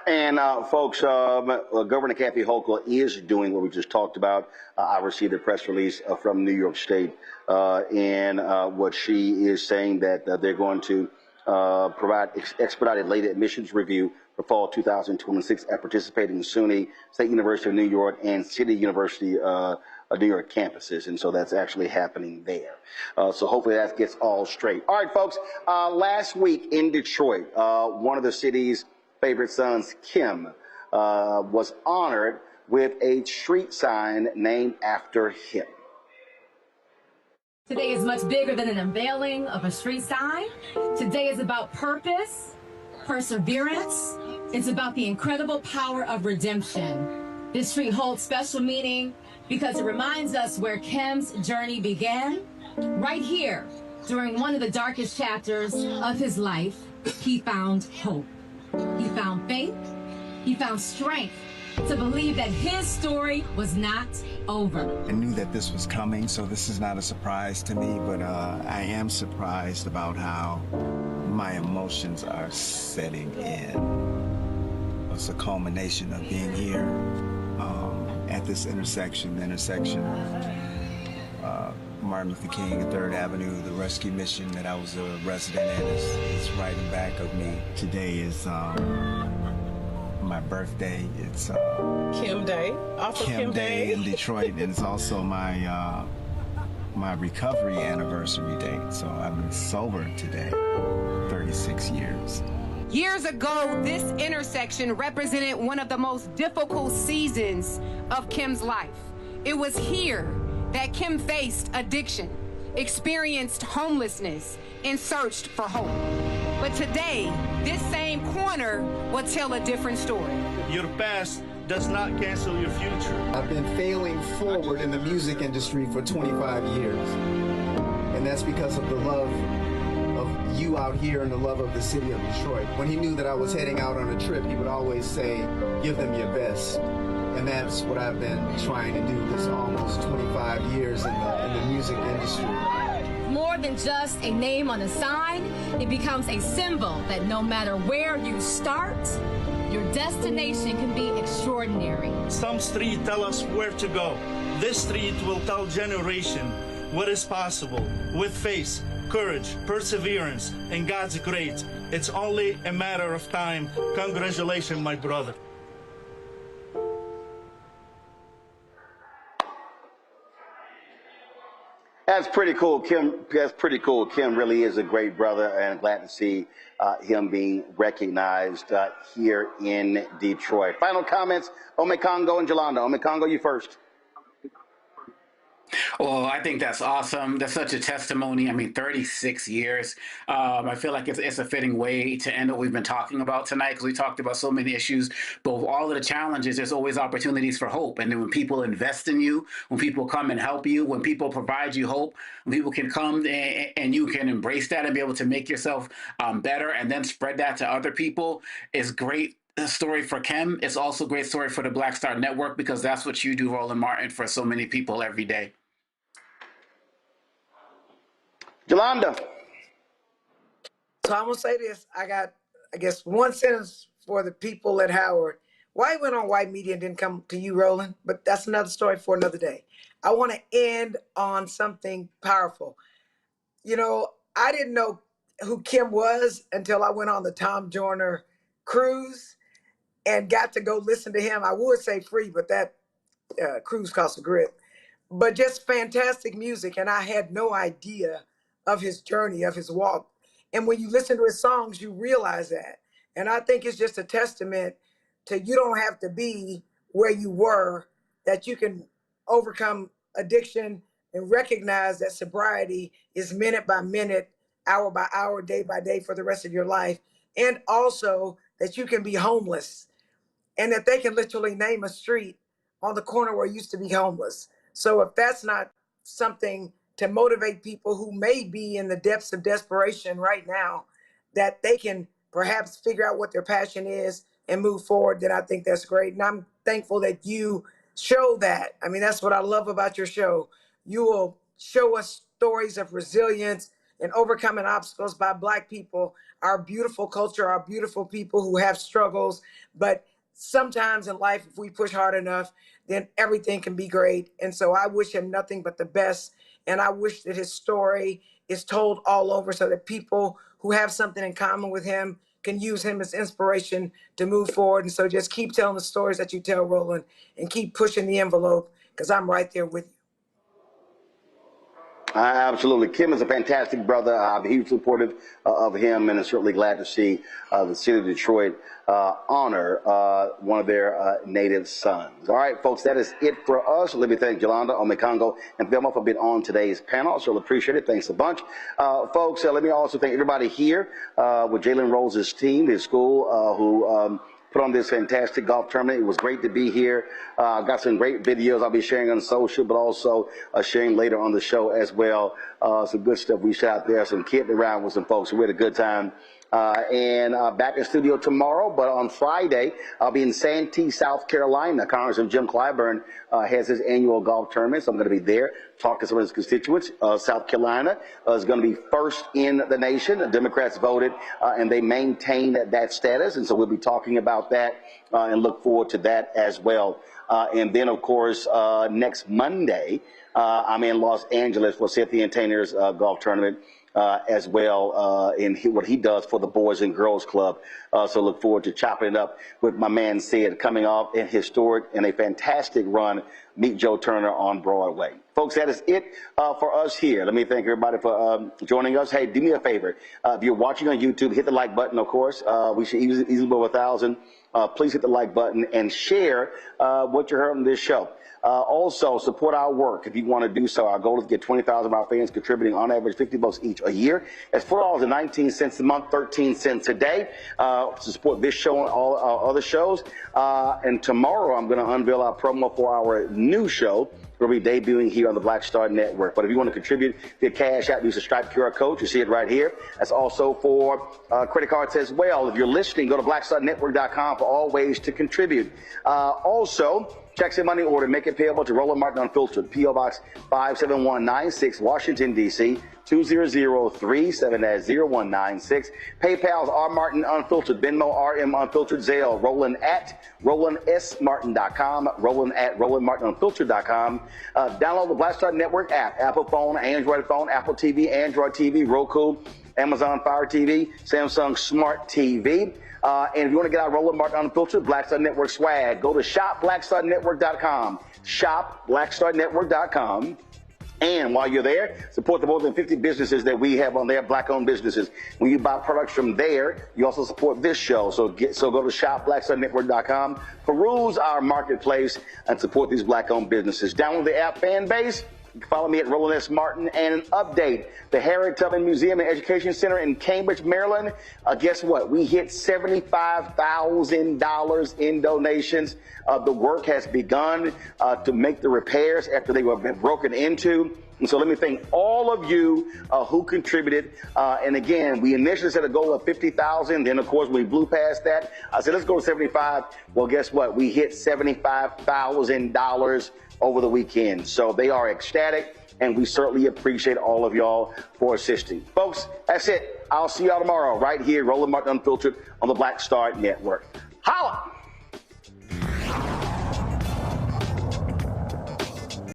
And folks, Governor Kathy Hochul is doing what we just talked about. I received a press release from New York State, and what she is saying that they're going to provide expedited late admissions review for fall 2026 at participating SUNY, State University of New York, and City University of New York campuses. And so that's actually happening there. So hopefully that gets all straight. All right, folks, last week in Detroit, one of the city's favorite sons, Kim, was honored with a street sign named after him. Today is much bigger than an unveiling of a street sign. Today is about purpose, perseverance. It's about the incredible power of redemption. This street holds special meaning because it reminds us where Kim's journey began. Right here, during one of the darkest chapters of his life, he found hope. He found faith, he found strength to believe that his story was not over. I knew that this was coming, so this is not a surprise to me, but I am surprised about how my emotions are setting in. It's a culmination of being here at this intersection of Martin Luther King and 3rd Avenue. The rescue mission that I was a resident in is right in back of me. Today is my birthday. It's Kim Day. Also Kim Day in Detroit, and it's also my my recovery anniversary date. So I've been sober today, 36 years. Years ago, this intersection represented one of the most difficult seasons of Kim's life. It was here that Kim faced addiction, experienced homelessness, and searched for hope. But today, this same corner will tell a different story. Your past does not cancel your future. I've been failing forward in the music industry for 25 years. And that's because of the love of you out here and the love of the city of Detroit. When he knew that I was heading out on a trip, he would always say, give them your best. And that's what I've been trying to do this almost 25 years in the music industry. More than just a name on a sign, it becomes a symbol that no matter where you start, your destination can be extraordinary. Some streets tell us where to go. This street will tell generation what is possible with faith, courage, perseverance, and God's grace. It's only a matter of time. Congratulations, my brother. That's pretty cool, Kim. That's pretty cool. Kim really is a great brother, and glad to see him being recognized here in Detroit. Final comments, Omekongo and Jolanda. Omekongo, you first. Well, I think that's awesome. That's such a testimony. 36 years. I feel like it's a fitting way to end what we've been talking about tonight, because we talked about so many issues, but with all of the challenges, there's always opportunities for hope. And then when people invest in you, when people come and help you, when people provide you hope, when people can come and you can embrace that and be able to make yourself better and then spread that to other people, is great. Story for Kim. It's also a great story for the Black Star Network, because that's what you do, Roland Martin, for so many people every day. Jolanda. So I'm going to say this. I got, I guess, one sentence for the people at Howard. Why he went on white media and didn't come to you, Roland? But that's another story for another day. I want to end on something powerful. I didn't know who Kim was until I went on the Tom Joyner cruise and got to go listen to him. I would say free, but that cruise cost a grip. But just fantastic music, and I had no idea of his journey, of his walk. And when you listen to his songs, you realize that. And I think it's just a testament to you don't have to be where you were, that you can overcome addiction and recognize that sobriety is minute by minute, hour by hour, day by day for the rest of your life. And also that you can be homeless and that they can literally name a street on the corner where you used to be homeless. So if that's not something to motivate people who may be in the depths of desperation right now, that they can perhaps figure out what their passion is and move forward, then I think that's great. And I'm thankful that you show that. I mean, that's what I love about your show. You will show us stories of resilience and overcoming obstacles by Black people, our beautiful culture, our beautiful people who have struggles. But sometimes in life, if we push hard enough, then everything can be great. And so I wish him nothing but the best. And I wish that his story is told all over so that people who have something in common with him can use him as inspiration to move forward. And so just keep telling the stories that you tell, Roland, and keep pushing the envelope, because I'm right there with you. Absolutely. Kim is a fantastic brother. I'm hugely supportive of him, and I'm certainly glad to see the city of Detroit honor one of their native sons. All right, folks, that is it for us. Let me thank Yolanda, Omekongo, and Thelma for being on today's panel. So appreciate it. Thanks a bunch. Folks, let me also thank everybody here with Jalen Rose's team, his school, who put on this fantastic golf tournament. It was great to be here. I've got some great videos I'll be sharing on social, but also sharing later on the show as well. Some good stuff we shot there, some kidding around with some folks. We had a good time. And back in studio tomorrow, but on Friday, I'll be in Santee, South Carolina. Congressman Jim Clyburn has his annual golf tournament, so I'm going to be there, talk to some of his constituents. South Carolina is going to be first in the nation. The Democrats voted, and they maintained that status, and so we'll be talking about that and look forward to that as well. And then, of course, next Monday, I'm in Los Angeles for Cynthia and Tainer's golf tournament. As well in what he does for the Boys and Girls Club. So look forward to chopping it up with my man Sid, coming off a historic and a fantastic run, Meet Joe Turner on Broadway. Folks, that is it for us here. Let me thank everybody for joining us. Hey, do me a favor. If you're watching on YouTube, hit the like button, of course. We should easily go over 1,000. Please hit the like button and share what you heard on this show. Also, support our work if you want to do so. Our goal is to get 20,000 of our fans contributing on average $50 each a year. It's $4.19 a month, 13 cents a day to support this show and all our other shows. And tomorrow I'm going to unveil our promo for our new show. We'll be debuting here on the Black Star Network. But if you want to contribute via Cash App, use the Stripe QR code. You see it right here. That's also for credit cards as well. If you're listening, go to blackstarnetwork.com for all ways to contribute. Also, checks and money order, make it payable to Roland Martin Unfiltered, P.O. Box 57196, Washington, D.C., 20037 0196. PayPal's R Martin Unfiltered, Venmo RM Unfiltered, Zelle, Roland at RolandSMartin.com, Roland at RolandMartinUnfiltered.com. Download the Black Star Network app, Apple phone, Android phone, Apple TV, Android TV, Roku, Amazon Fire TV, Samsung Smart TV. And if you want to get our Roland Martin Unfiltered Black Star Network swag, go to shopblackstarnetwork.com. Shopblackstarnetwork.com. And while you're there, support the more than 50 businesses that we have on there, Black-owned businesses. When you buy products from there, you also support this show. So go to shopblackstarnetwork.com, peruse our marketplace, and support these Black-owned businesses. Download the app Fanbase. You can follow me at Roland S. Martin. And an update, the Harriet Tubman Museum and Education Center in Cambridge, Maryland. Guess what? We hit $75,000 in donations. The work has begun to make the repairs after they were broken into. And so let me thank all of you who contributed. And again, we initially set a goal of 50,000. Then, of course, we blew past that. I said, let's go to 75. Well, guess what? We hit $75,000 over the weekend. So they are ecstatic, and we certainly appreciate all of y'all for assisting. Folks, that's it. I'll see y'all tomorrow right here, Roland Martin Unfiltered on the Black Star Network. Holla!